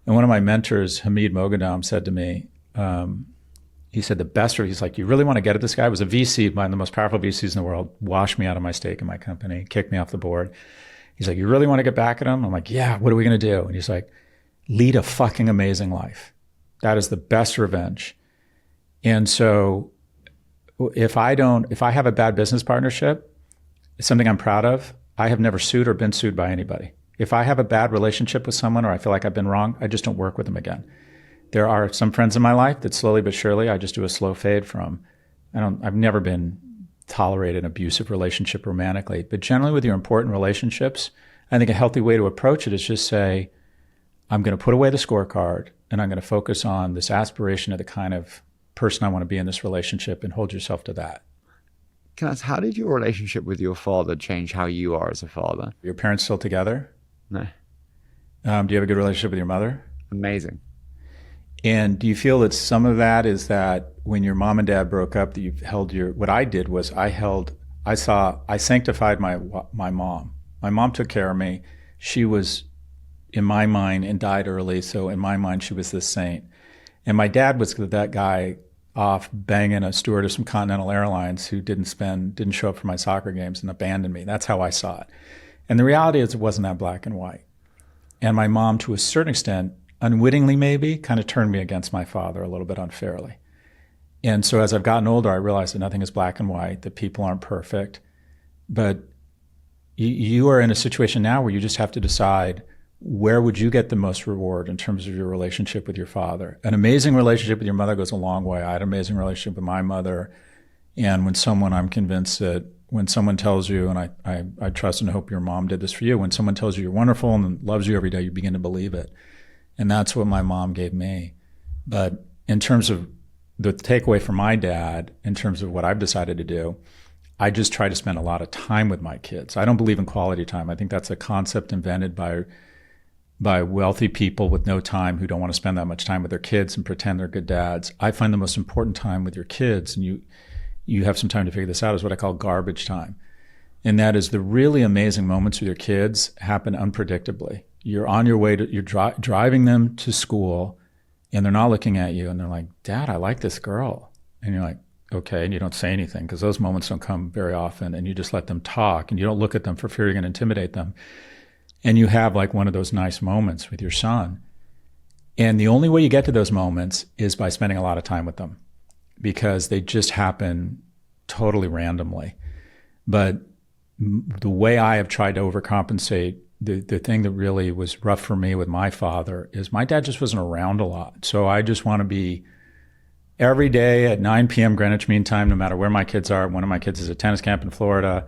And one of my mentors, Hamid Moghadam, said to me, he said he's like, you really want to get at this guy? It was a VC, one of the most powerful VCs in the world, washed me out of my stake in my company, kicked me off the board. He's like, you really want to get back at him? I'm like, yeah, what are we going to do? And he's like, lead a fucking amazing life. That is the best revenge. And so if I have a bad business partnership, it's something I'm proud of. I have never sued or been sued by anybody. If I have a bad relationship with someone or I feel like I've been wrong, I just don't work with them again. There are some friends in my life that slowly but surely I just do a slow fade from. I've never been tolerated an abusive relationship romantically, but generally with your important relationships, I think a healthy way to approach it is just say, I'm going to put away the scorecard and I'm going to focus on this aspiration of the kind of person I want to be in this relationship and hold yourself to that. Can I ask, how did your relationship with your father change how you are as a father? Are your parents still together? No. Do you have a good relationship with your mother? Amazing. And do you feel that some of that is that when your mom and dad broke up, that you've held what I did was I sanctified my mom. My mom took care of me. She was, in my mind, and died early. So in my mind, she was this saint. And my dad was that guy off banging a stewardess from Continental Airlines who didn't show up for my soccer games and abandoned me. That's how I saw it. And the reality is it wasn't that black and white. And my mom, to a certain extent, unwittingly maybe, kind of turned me against my father a little bit unfairly. And so as I've gotten older, I realized that nothing is black and white, that people aren't perfect. But you are in a situation now where you just have to decide, where would you get the most reward in terms of your relationship with your father? An amazing relationship with your mother goes a long way. I had an amazing relationship with my mother. And I'm convinced that when someone tells you, and I trust and hope your mom did this for you, when someone tells you you're wonderful and loves you every day, you begin to believe it. And that's what my mom gave me. But in terms of the takeaway from my dad, in terms of what I've decided to do, I just try to spend a lot of time with my kids. I don't believe in quality time. I think that's a concept invented by wealthy people with no time who don't want to spend that much time with their kids and pretend they're good dads. I find the most important time with your kids, and you have some time to figure this out, is what I call garbage time. And that is the really amazing moments with your kids happen unpredictably. You're on your way you're driving them to school, and they're not looking at you, and they're like, Dad, I like this girl. And you're like, okay, and you don't say anything because those moments don't come very often, and you just let them talk, and you don't look at them for fear you're going to intimidate them. And you have like one of those nice moments with your son. And the only way you get to those moments is by spending a lot of time with them, because they just happen totally randomly. But the way I have tried to overcompensate, the thing that really was rough for me with my father is my dad just wasn't around a lot. So I just want to be every day at 9 p.m. Greenwich Mean Time, no matter where my kids are. One of my kids is at tennis camp in Florida.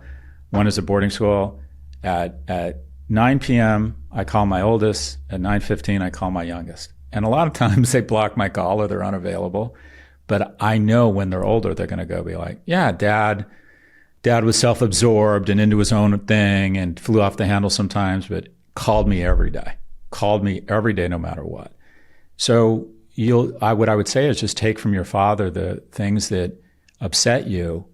One is at boarding school. At 9 p.m., I call my oldest. At 9:15, I call my youngest. And a lot of times they block my call or they're unavailable. But I know when they're older, they're going to go be like, yeah, dad was self-absorbed and into his own thing and flew off the handle sometimes, but called me every day, no matter what. So what I would say is just take from your father the things that upset you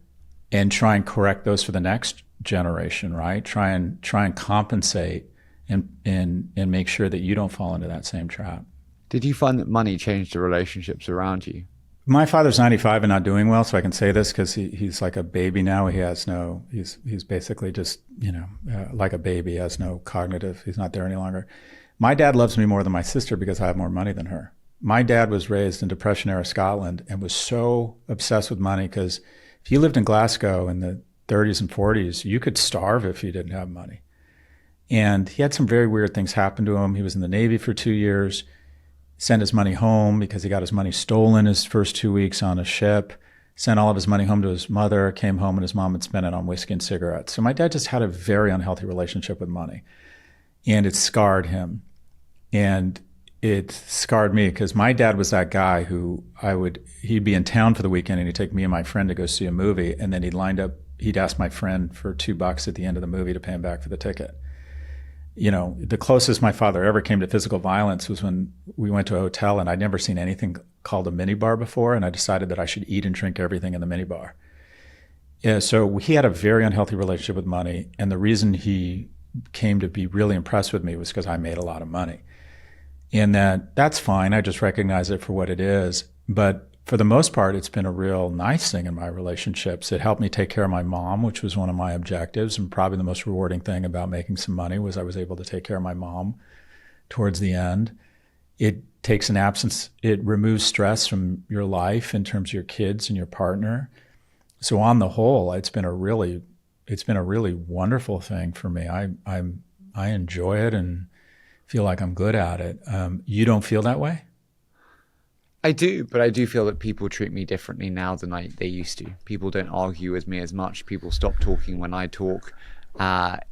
and try and correct those for the next generation, right? Try and compensate and make sure that you don't fall into that same trap. Did you find that money changed the relationships around you? My father's 95 and not doing well, so I can say this because he's like a baby now. He's basically just, like a baby, he has no cognitive, he's not there any longer. My dad loves me more than my sister because I have more money than her. My dad was raised in Depression-era Scotland and was so obsessed with money because if you lived in Glasgow in the 30s and 40s, you could starve if you didn't have money. And he had some very weird things happen to him. He was in the Navy for 2 years, sent his money home because he got his money stolen his first 2 weeks on a ship, sent all of his money home to his mother, came home and his mom had spent it on whiskey and cigarettes. So my dad just had a very unhealthy relationship with money. And it scarred him. And it scarred me because my dad was that guy who he'd be in town for the weekend and he'd take me and my friend to go see a movie. And then he'd ask my friend for $2 at the end of the movie to pay him back for the ticket. The closest my father ever came to physical violence was when we went to a hotel and I'd never seen anything called a minibar before. And I decided that I should eat and drink everything in the minibar. Yeah, so he had a very unhealthy relationship with money. And the reason he came to be really impressed with me was because I made a lot of money. And that's fine. I just recognize it for what it is. But for the most part, it's been a real nice thing in my relationships. It helped me take care of my mom, which was one of my objectives. And probably the most rewarding thing about making some money was I was able to take care of my mom towards the end. It removes stress from your life in terms of your kids and your partner. So on the whole, it's been a really wonderful thing for me. I enjoy it and feel like I'm good at it. You don't feel that way? I do, but I do feel that people treat me differently now than they used to. People don't argue with me as much. People stop talking when I talk.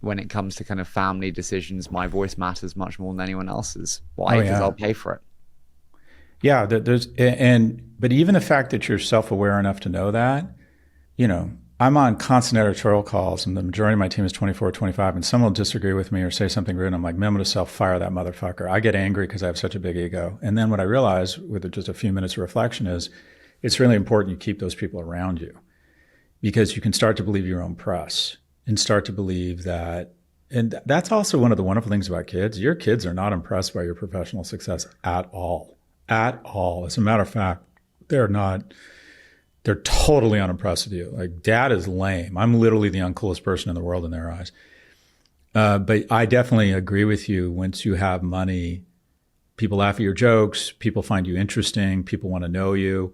When it comes to kind of family decisions, my voice matters much more than anyone else's. Why? Because I'll pay for it. Yeah, but even the fact that you're self-aware enough to know that, I'm on constant editorial calls and the majority of my team is 24, 25, and someone will disagree with me or say something rude. And I'm like, man, I'm going to self-fire that motherfucker. I get angry because I have such a big ego. And then what I realize with just a few minutes of reflection is it's really important you keep those people around you because you can start to believe your own press and start to believe that. And that's also one of the wonderful things about kids. Your kids are not impressed by your professional success at all. At all. As a matter of fact, they're totally unimpressed with you. Like, dad is lame. I'm literally the uncoolest person in the world in their eyes. But I definitely agree with you. Once you have money, people laugh at your jokes. People find you interesting. People want to know you.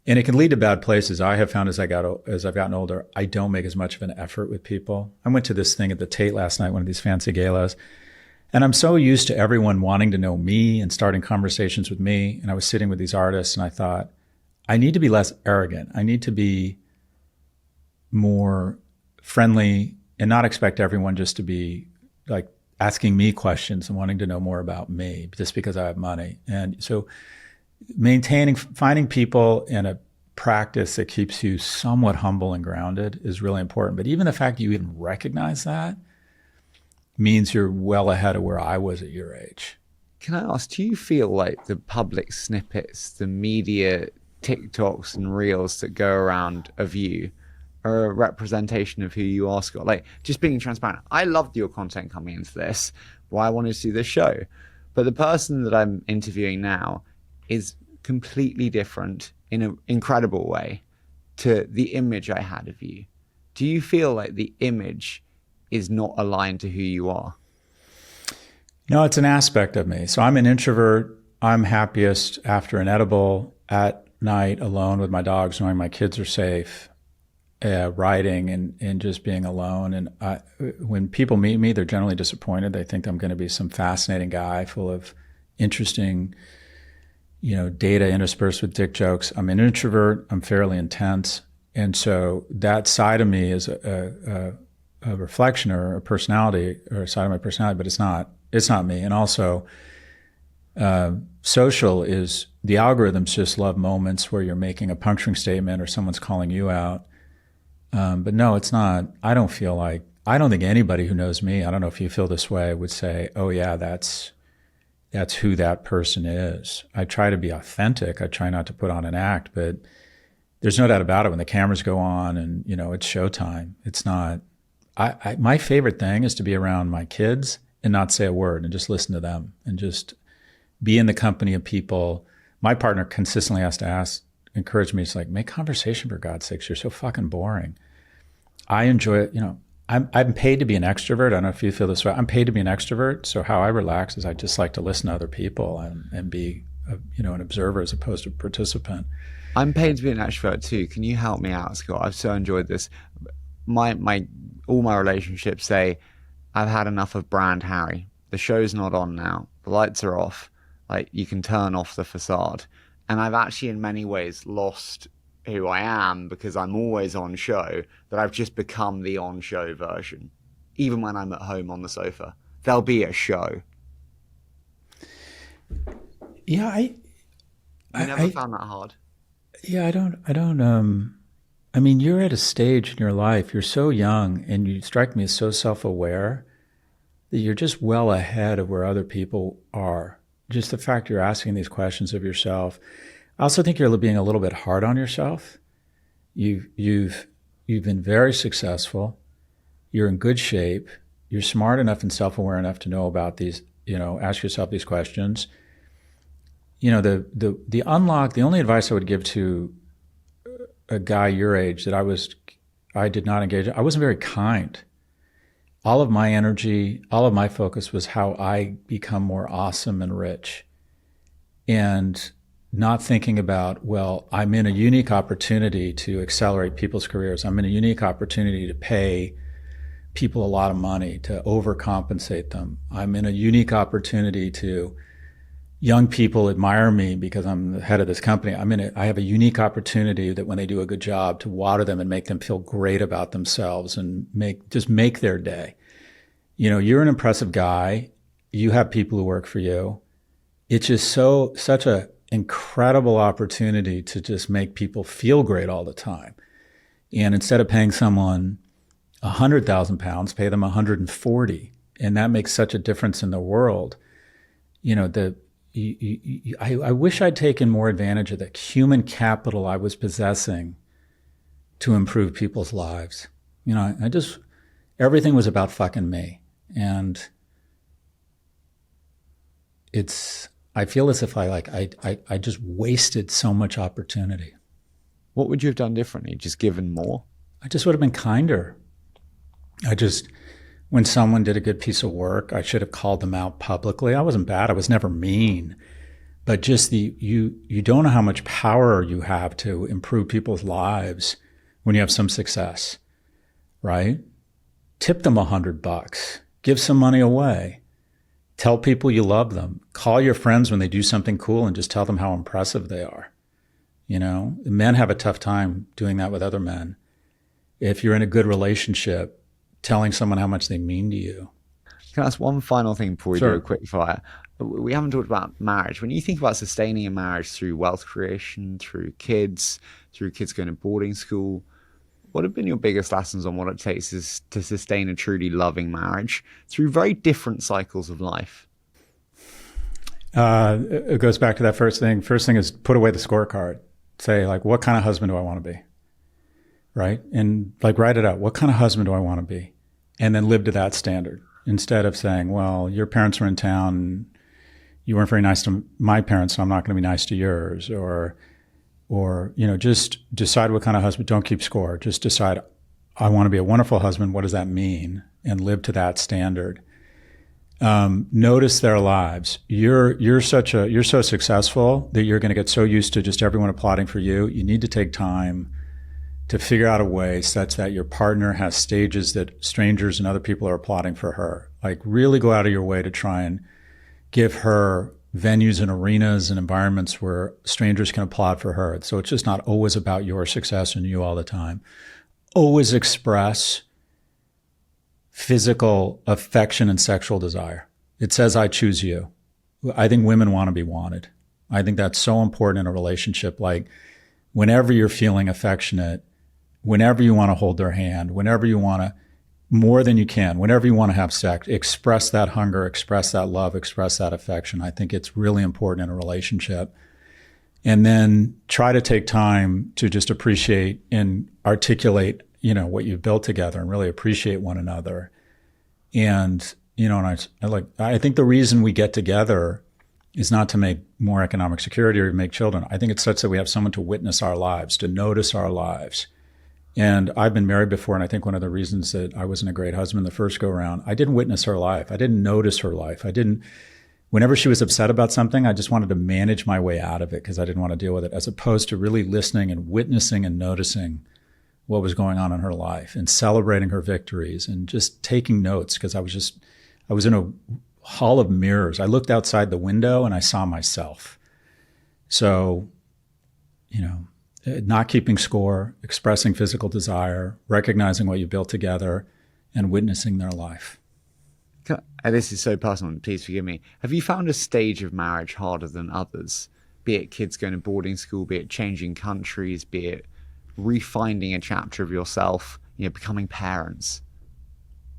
And it can lead to bad places. I have found as I've gotten older, I don't make as much of an effort with people. I went to this thing at the Tate last night, one of these fancy galas. And I'm so used to everyone wanting to know me and starting conversations with me. And I was sitting with these artists and I thought, I need to be less arrogant. I need to be more friendly and not expect everyone just to be like asking me questions and wanting to know more about me just because I have money. And so finding people in a practice that keeps you somewhat humble and grounded is really important. But even the fact you even recognize that means you're well ahead of where I was at your age. Can I ask, do you feel like the public snippets, the media TikToks and reels that go around of you are a representation of who you are, Scott? Like, just being transparent, I loved your content coming into this, why I wanted to do this show. But the person that I'm interviewing now is completely different in an incredible way to the image I had of you. Do you feel like the image is not aligned to who you are? No, it's an aspect of me. So I'm an introvert. I'm happiest after an edible at night alone with my dogs, knowing my kids are safe, riding and just being alone. And when people meet me, they're generally disappointed. They think I'm going to be some fascinating guy full of interesting, data interspersed with dick jokes. I'm an introvert. I'm fairly intense. And so that side of me is a reflection or a personality or a side of my personality, but it's not me. And also, social is the algorithms just love moments where you're making a puncturing statement or someone's calling you out. But no, it's not. I don't think anybody who knows me, I don't know if you feel this way, would say, oh yeah, that's who that person is. I try to be authentic. I try not to put on an act, but there's no doubt about it. When the cameras go on and, it's showtime, it's not, my favorite thing is to be around my kids and not say a word and just listen to them and just be in the company of people. My partner consistently has to encourage me. It's like, make conversation for God's sakes. You're so fucking boring. I enjoy it. I'm paid to be an extrovert. I don't know if you feel this way. I'm paid to be an extrovert. So how I relax is I just like to listen to other people and be, an observer as opposed to a participant. I'm paid to be an extrovert too. Can you help me out, Scott? I've so enjoyed this. All my relationships say, I've had enough of Brand Harry. The show's not on now. The lights are off. Like, you can turn off the facade. And I've actually in many ways lost who I am because I'm always on show, that I've just become the on-show version. Even when I'm at home on the sofa, there'll be a show. Yeah, I never found that hard. Yeah, I don't, I mean, you're at a stage in your life, you're so young and you strike me as so self-aware that you're just well ahead of where other people are. Just the fact you're asking these questions of yourself. I also think you're being a little bit hard on yourself. You've been very successful. You're in good shape. You're smart enough and self-aware enough to know about these, ask yourself these questions. The only advice I would give to a guy your age that I did not engage, I wasn't very kind. All of my energy, all of my focus was how I become more awesome and rich. And not thinking about, well, I'm in a unique opportunity to accelerate people's careers. I'm in a unique opportunity to pay people a lot of money, to overcompensate them. I'm in a unique opportunity to, young people admire me because I'm the head of this company. I have a unique opportunity that when they do a good job to water them and make them feel great about themselves and make their day. You're an impressive guy. You have people who work for you. It's just such a incredible opportunity to just make people feel great all the time. And instead of paying someone 100,000 pounds, pay them 140. And that makes such a difference in the world. I wish I'd taken more advantage of the human capital I was possessing to improve people's lives. Everything was about fucking me. And I feel as if I just wasted so much opportunity. What would you have done differently? Just given more? I just would have been kinder. When someone did a good piece of work, I should have called them out publicly. I wasn't bad. I was never mean. But just you don't know how much power you have to improve people's lives when you have some success, right? Tip them $100. Give some money away. Tell people you love them. Call your friends when they do something cool and just tell them how impressive they are. Men have a tough time doing that with other men. If you're in a good relationship, telling someone how much they mean to you. Can I ask one final thing before we do a quick fire? We haven't talked about marriage. When you think about sustaining a marriage through wealth creation, through kids going to boarding school, what have been your biggest lessons on what it takes to sustain a truly loving marriage through very different cycles of life? It goes back to that first thing. First thing is put away the scorecard. Say, what kind of husband do I want to be? Right? And write it out. What kind of husband do I want to be? And then live to that standard instead of saying, well, your parents were in town and you weren't very nice to my parents, so I'm not going to be nice to yours. Or, just decide what kind of husband. Don't keep score. Just decide, I want to be a wonderful husband. What does that mean? And live to that standard. Notice their lives. You're so successful that you're going to get so used to just everyone applauding for you. You need to take time to figure out a way such that your partner has stages that strangers and other people are applauding for her. Really go out of your way to try and give her venues and arenas and environments where strangers can applaud for her. So it's just not always about your success and you all the time. Always express physical affection and sexual desire. It says, I choose you. I think women want to be wanted. I think that's so important in a relationship. Like, whenever you're feeling affectionate, whenever you want to hold their hand, whenever you want to, more than you can, whenever you want to have sex, express that hunger, express that love, express that affection. I think it's really important in a relationship. And then try to take time to just appreciate and articulate, what you've built together and really appreciate one another. And, and I think the reason we get together is not to make more economic security or make children. I think it's such that we have someone to witness our lives, to notice our lives. And I've been married before, and I think one of the reasons that I wasn't a great husband the first go around, I didn't witness her life. I didn't notice her life. Whenever she was upset about something, I just wanted to manage my way out of it because I didn't want to deal with it, as opposed to really listening and witnessing and noticing what was going on in her life and celebrating her victories and just taking notes, because I was in a hall of mirrors. I looked outside the window and I saw myself. So, not keeping score, expressing physical desire, recognizing what you built together, and witnessing their life. This is so personal, please forgive me. Have you found a stage of marriage harder than others? Be it kids going to boarding school, be it changing countries, be it refinding a chapter of yourself, becoming parents?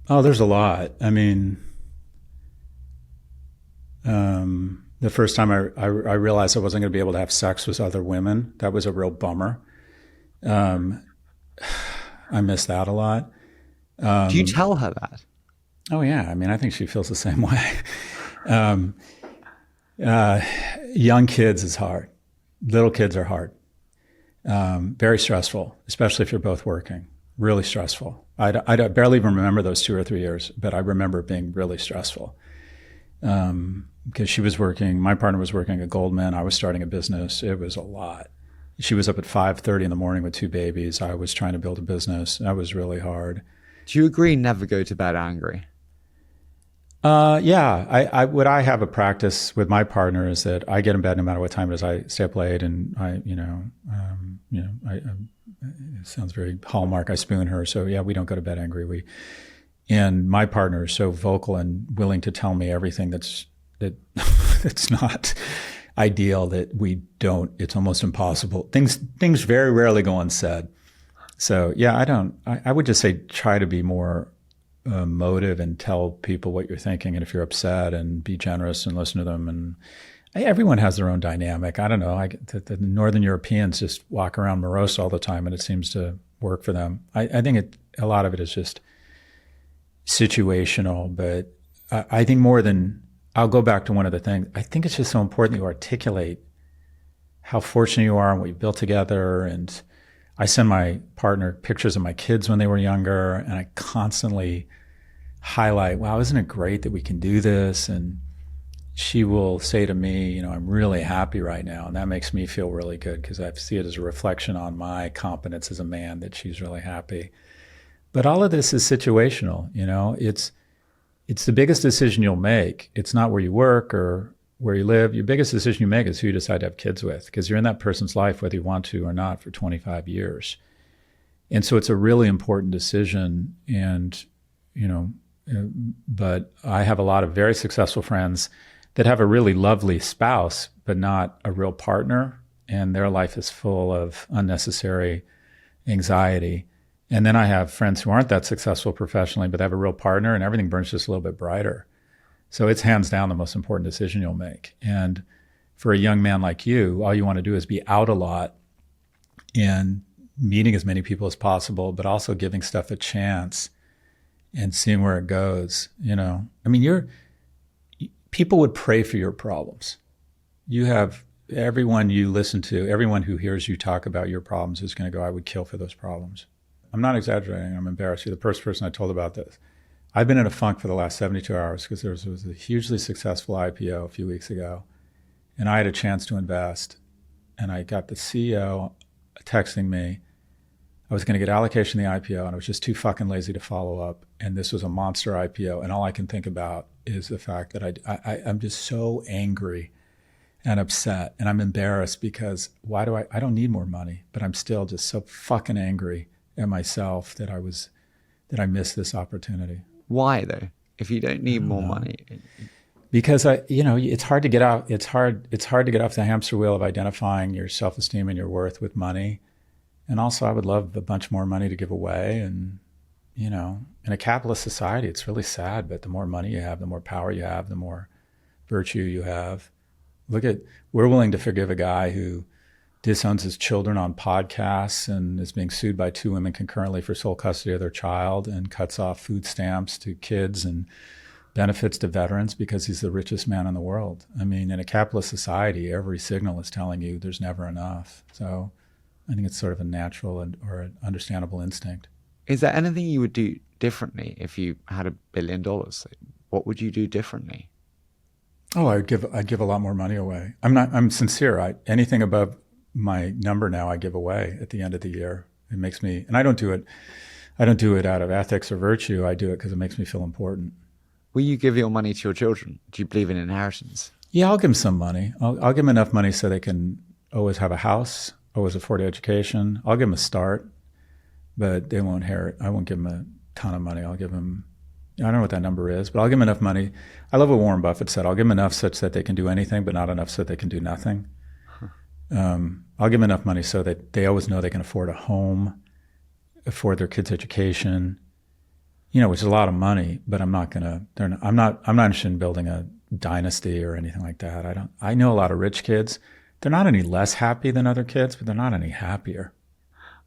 Oh, there's a lot. I mean, the first time I realized I wasn't going to be able to have sex with other women, that was a real bummer. I miss that a lot. Do you tell her that? Oh, yeah. I mean, I think she feels the same way. Young kids is hard. Little kids are hard. Very stressful, especially if you're both working. Really stressful. I barely even remember those 2 or 3 years, but I remember it being really stressful. Because she was working, my partner was working at Goldman, I was starting a business. It was a lot. She was up at 5:30 in the morning with 2 babies. I was trying to build a business. That was really hard. Do you agree never go to bed angry? Yeah. What I have a practice with my partner is that I get in bed no matter what time it is. I stay up late, and it sounds very Hallmark. I spoon her. So yeah, we don't go to bed angry. And my partner is so vocal and willing to tell me everything that's not ideal, that we don't. It's almost impossible. Things very rarely go unsaid. So yeah, I would just say try to be more motive and tell people what you're thinking, and if you're upset, and be generous and listen to them. And everyone has their own dynamic. I don't know. The Northern Europeans just walk around morose all the time, and it seems to work for them. I think a lot of it is just situational, but I think more than, I'll go back to one of the things, I think it's just so important that you articulate how fortunate you are and what you built together. And I send my partner pictures of my kids when they were younger, and I constantly highlight, wow, isn't it great that we can do this? And she will say to me, I'm really happy right now. And that makes me feel really good, because I see it as a reflection on my competence as a man that she's really happy. But all of this is situational. It's the biggest decision you'll make. It's not where you work or where you live. Your biggest decision you make is who you decide to have kids with, because you're in that person's life whether you want to or not for 25 years. And so it's a really important decision. And, but I have a lot of very successful friends that have a really lovely spouse, but not a real partner. And their life is full of unnecessary anxiety. And then I have friends who aren't that successful professionally, but they have a real partner, and everything burns just a little bit brighter. So it's hands down the most important decision you'll make. And for a young man like you, all you want to do is be out a lot and meeting as many people as possible, but also giving stuff a chance and seeing where it goes. People would pray for your problems. You have everyone you listen to, everyone who hears you talk about your problems is going to go, I would kill for those problems. I'm not exaggerating. I'm embarrassed. You're the first person I told about this. I've been in a funk for the last 72 hours because there was a hugely successful IPO a few weeks ago, and I had a chance to invest. And I got the CEO texting me. I was going to get allocation in the IPO, and I was just too fucking lazy to follow up. And this was a monster IPO, and all I can think about is the fact that I'm just so angry and upset, and I'm embarrassed because I don't need more money, but I'm still just so fucking angry at myself that I missed this opportunity. Why though? If you don't need more money, Because it's hard to get out. It's hard to get off the hamster wheel of identifying your self-esteem and your worth with money. And also, I would love a bunch more money to give away. And in a capitalist society, it's really sad. But the more money you have, the more power you have, the more virtue you have. We're willing to forgive a guy who disowns his children on podcasts and is being sued by 2 women concurrently for sole custody of their child and cuts off food stamps to kids and benefits to veterans because he's the richest man in the world. I mean, in a capitalist society, every signal is telling you there's never enough. So I think it's sort of a natural or an understandable instinct. Is there anything you would do differently if you had $1 billion? What would you do differently? Oh, I'd give a lot more money away. I'm sincere. Anything above my number now, I give away at the end of the year. It makes me, and I don't do it out of ethics or virtue. I do it because it makes me feel important. Will you give your money to your children? Do you believe in inheritance? Yeah, I'll give them some money. I'll give them enough money so they can always have a house, always afford education. I'll give them a start, but they won't inherit. I won't give them a ton of money. I'll give them, I don't know what that number is, but I'll give them enough money. I love what Warren Buffett said. I'll give them enough such that they can do anything, but not enough so they can do nothing. I'll give them enough money so that they always know they can afford a home, afford their kids' education, which is a lot of money, but I'm not interested in building a dynasty or anything like that. I know a lot of rich kids. They're not any less happy than other kids, but they're not any happier.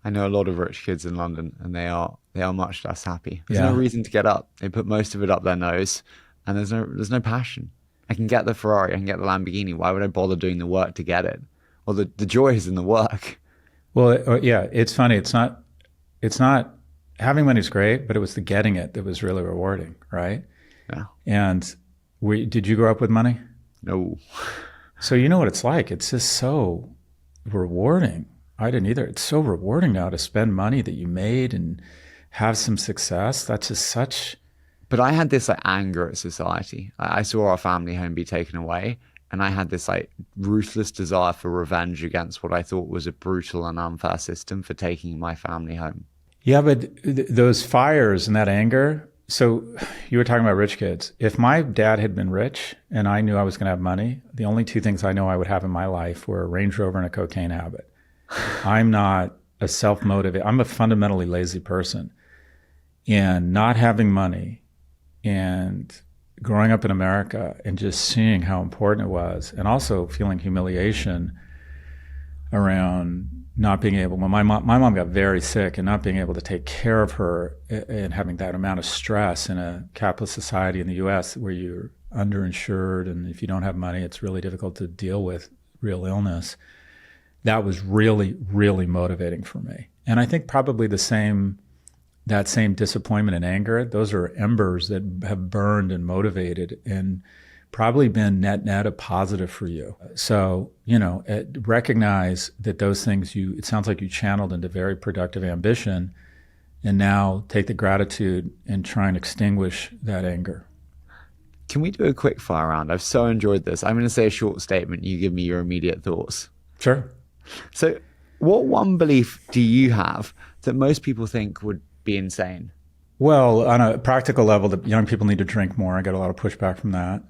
I know a lot of rich kids in London, and they are much less happy. There's no reason to get up. They put most of it up their nose, and there's no passion. I can get the Ferrari, I can get the Lamborghini. Why would I bother doing the work to get it? Well, the joy is in the work. Well, yeah, it's funny. It's not having money is great, but it was the getting it that was really rewarding, right? Yeah. And did you grow up with money? No. So you know what it's like. It's just so rewarding. I didn't either. It's so rewarding now to spend money that you made and have some success. That's just such. But I had this anger at society. I saw our family home be taken away. And I had this ruthless desire for revenge against what I thought was a brutal and unfair system for taking my family home. Yeah, but those fires and that anger. So you were talking about rich kids. If my dad had been rich and I knew I was going to have money, the only 2 things I know I would have in my life were a Range Rover and a cocaine habit. I'm not a self-motivated. I'm a fundamentally lazy person. And not having money and growing up in America and just seeing how important it was, and also feeling humiliation around not being able, when my mom got very sick and not being able to take care of her and having that amount of stress in a capitalist society in the US where you're underinsured, and if you don't have money, it's really difficult to deal with real illness. That was really, really motivating for me. And I think probably that same disappointment and anger, those are embers that have burned and motivated and probably been net a positive for you. So, recognize that those things it sounds like you channeled into very productive ambition, and now take the gratitude and try and extinguish that anger. Can we do a quick fire round? I've so enjoyed this. I'm going to say a short statement. You give me your immediate thoughts. Sure. So what one belief do you have that most people think would be insane? Well, on a practical level, that young people need to drink more. I get a lot of pushback from that.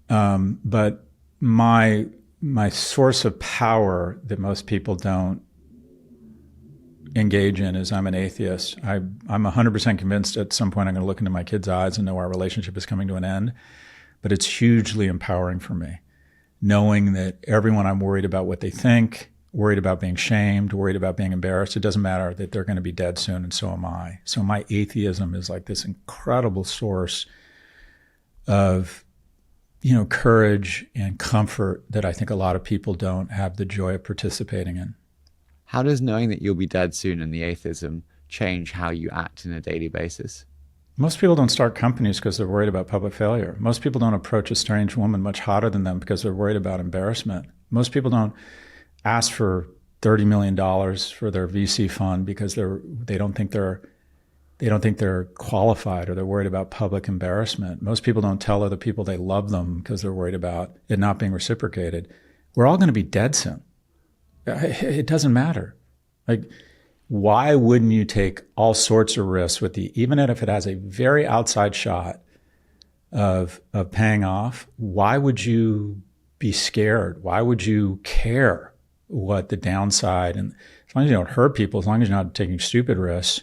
But my source of power that most people don't engage in is I'm an atheist. I'm 100% convinced at some point I'm going to look into my kids' eyes and know our relationship is coming to an end. But it's hugely empowering for me, knowing that everyone I'm worried about what they think, worried about being shamed, worried about being embarrassed. It doesn't matter that they're going to be dead soon, and so am I. So my atheism is like this incredible source of, courage and comfort that I think a lot of people don't have the joy of participating in. How does knowing that you'll be dead soon and the atheism change how you act on a daily basis? Most people don't start companies because they're worried about public failure. Most people don't approach a strange woman much hotter than them because they're worried about embarrassment. Most people don't ask for $30 million for their VC fund because they don't think they're qualified, or they're worried about public embarrassment. Most people don't tell other people they love them because they're worried about it not being reciprocated. We're all going to be dead soon. It doesn't matter. Like, why wouldn't you take all sorts of risks with even if it has a very outside shot of paying off? Why would you be scared? Why would you care what the downside? And as long as you don't hurt people, as long as you're not taking stupid risks,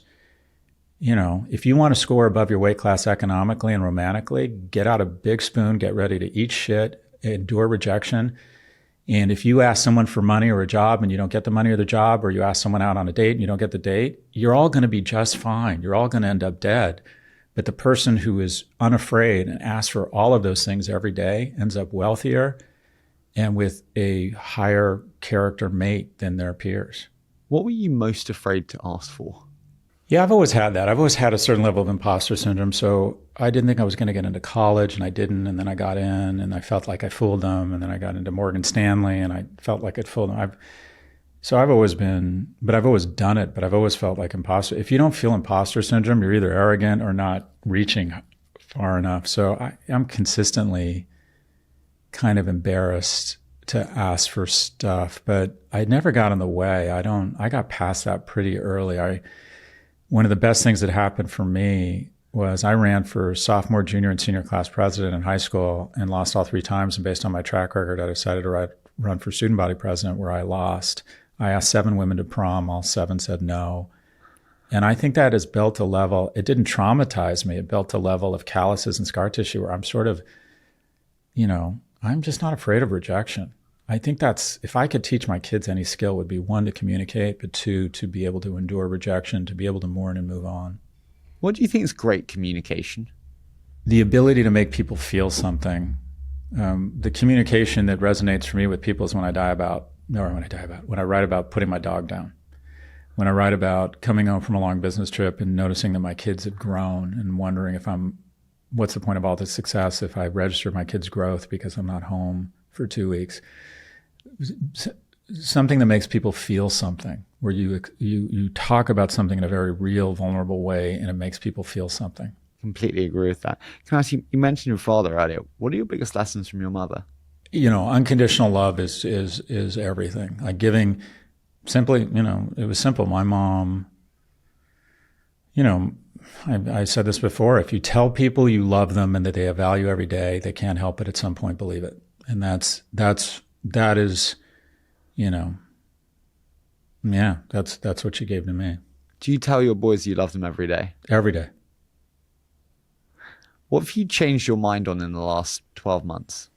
if you want to score above your weight class economically and romantically, get out a big spoon, get ready to eat shit, endure rejection. And if you ask someone for money or a job and you don't get the money or the job, or you ask someone out on a date and you don't get the date, you're all going to be just fine. You're all going to end up dead. But the person who is unafraid and asks for all of those things every day ends up wealthier and with a higher character mate than their peers. What were you most afraid to ask for? Yeah, I've always had that. I've always had a certain level of imposter syndrome. So I didn't think I was going to get into college, and I didn't. And then I got in, and I felt like I fooled them. And then I got into Morgan Stanley, and I felt like I'd fooled them. I've always been, but I've always done it, but I've always felt like imposter. If you don't feel imposter syndrome, you're either arrogant or not reaching far enough. So I'm consistently kind of embarrassed to ask for stuff, but I never got in the way. I got past that pretty early. One of the best things that happened for me was I ran for sophomore, junior, and senior class president in high school and lost all 3 times. And based on my track record, I decided to run for student body president, where I lost. I asked 7 women to prom. All 7 said no. And I think that has built a level. It didn't traumatize me. It built a level of calluses and scar tissue where I'm sort of, I'm just not afraid of rejection. I think if I could teach my kids any skill, would be 1, to communicate, but 2, to be able to endure rejection, to be able to mourn and move on. What do you think is great communication? The ability to make people feel something. The communication that resonates for me with people is when I write about putting my dog down. When I write about coming home from a long business trip and noticing that my kids have grown and wondering what's the point of all this success if I register my kids' growth because I'm not home for 2 weeks. Something that makes people feel something, where you talk about something in a very real, vulnerable way, and it makes people feel something. Completely agree with that. Can I ask you mentioned your father earlier. What are your biggest lessons from your mother? Unconditional love is everything. Like giving, simply, it was simple. My mom, I said this before, if you tell people you love them and that they have value every day, they can't help but at some point believe it. And that's what she gave to me. Do you tell your boys you love them every day? Every day. What have you changed your mind on in the last 12 months?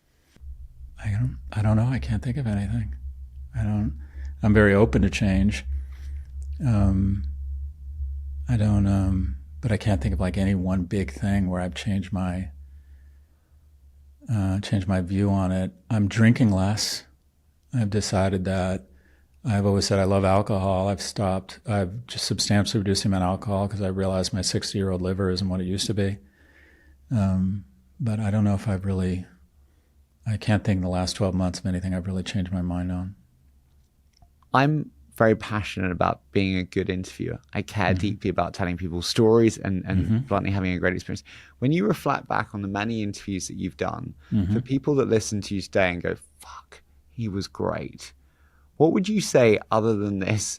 I don't know. I can't think of anything. I'm very open to change. But I can't think of like any one big thing where I've changed my view on it. I'm drinking less. I've decided that. I've always said I love alcohol. I've stopped. I've just substantially reduced the amount of alcohol because I realized my 60-year-old liver isn't what it used to be. But I don't know if I can't think in the last 12 months of anything I've really changed my mind on. I'm very passionate about being a good interviewer. I care deeply about telling people stories and bluntly having a great experience. When you reflect back on the many interviews that you've done, for people that listen to you today and go, fuck, he was great, what would you say other than this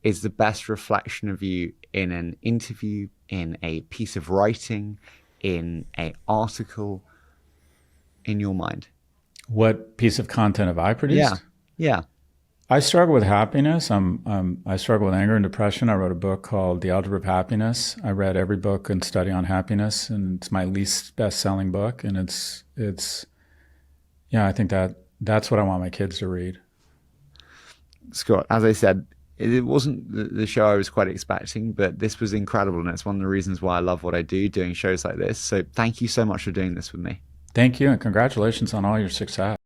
is the best reflection of you in an interview, in a piece of writing, in an article, in your mind? What piece of content have I produced? Yeah. I struggle with happiness. I struggle with anger and depression. I wrote a book called The Algebra of Happiness. I read every book and study on happiness, and it's my least best-selling book. And I think that's what I want my kids to read. Scott, as I said, it wasn't the show I was quite expecting, but this was incredible. And it's one of the reasons why I love what I do, doing shows like this. So thank you so much for doing this with me. Thank you, and congratulations on all your success.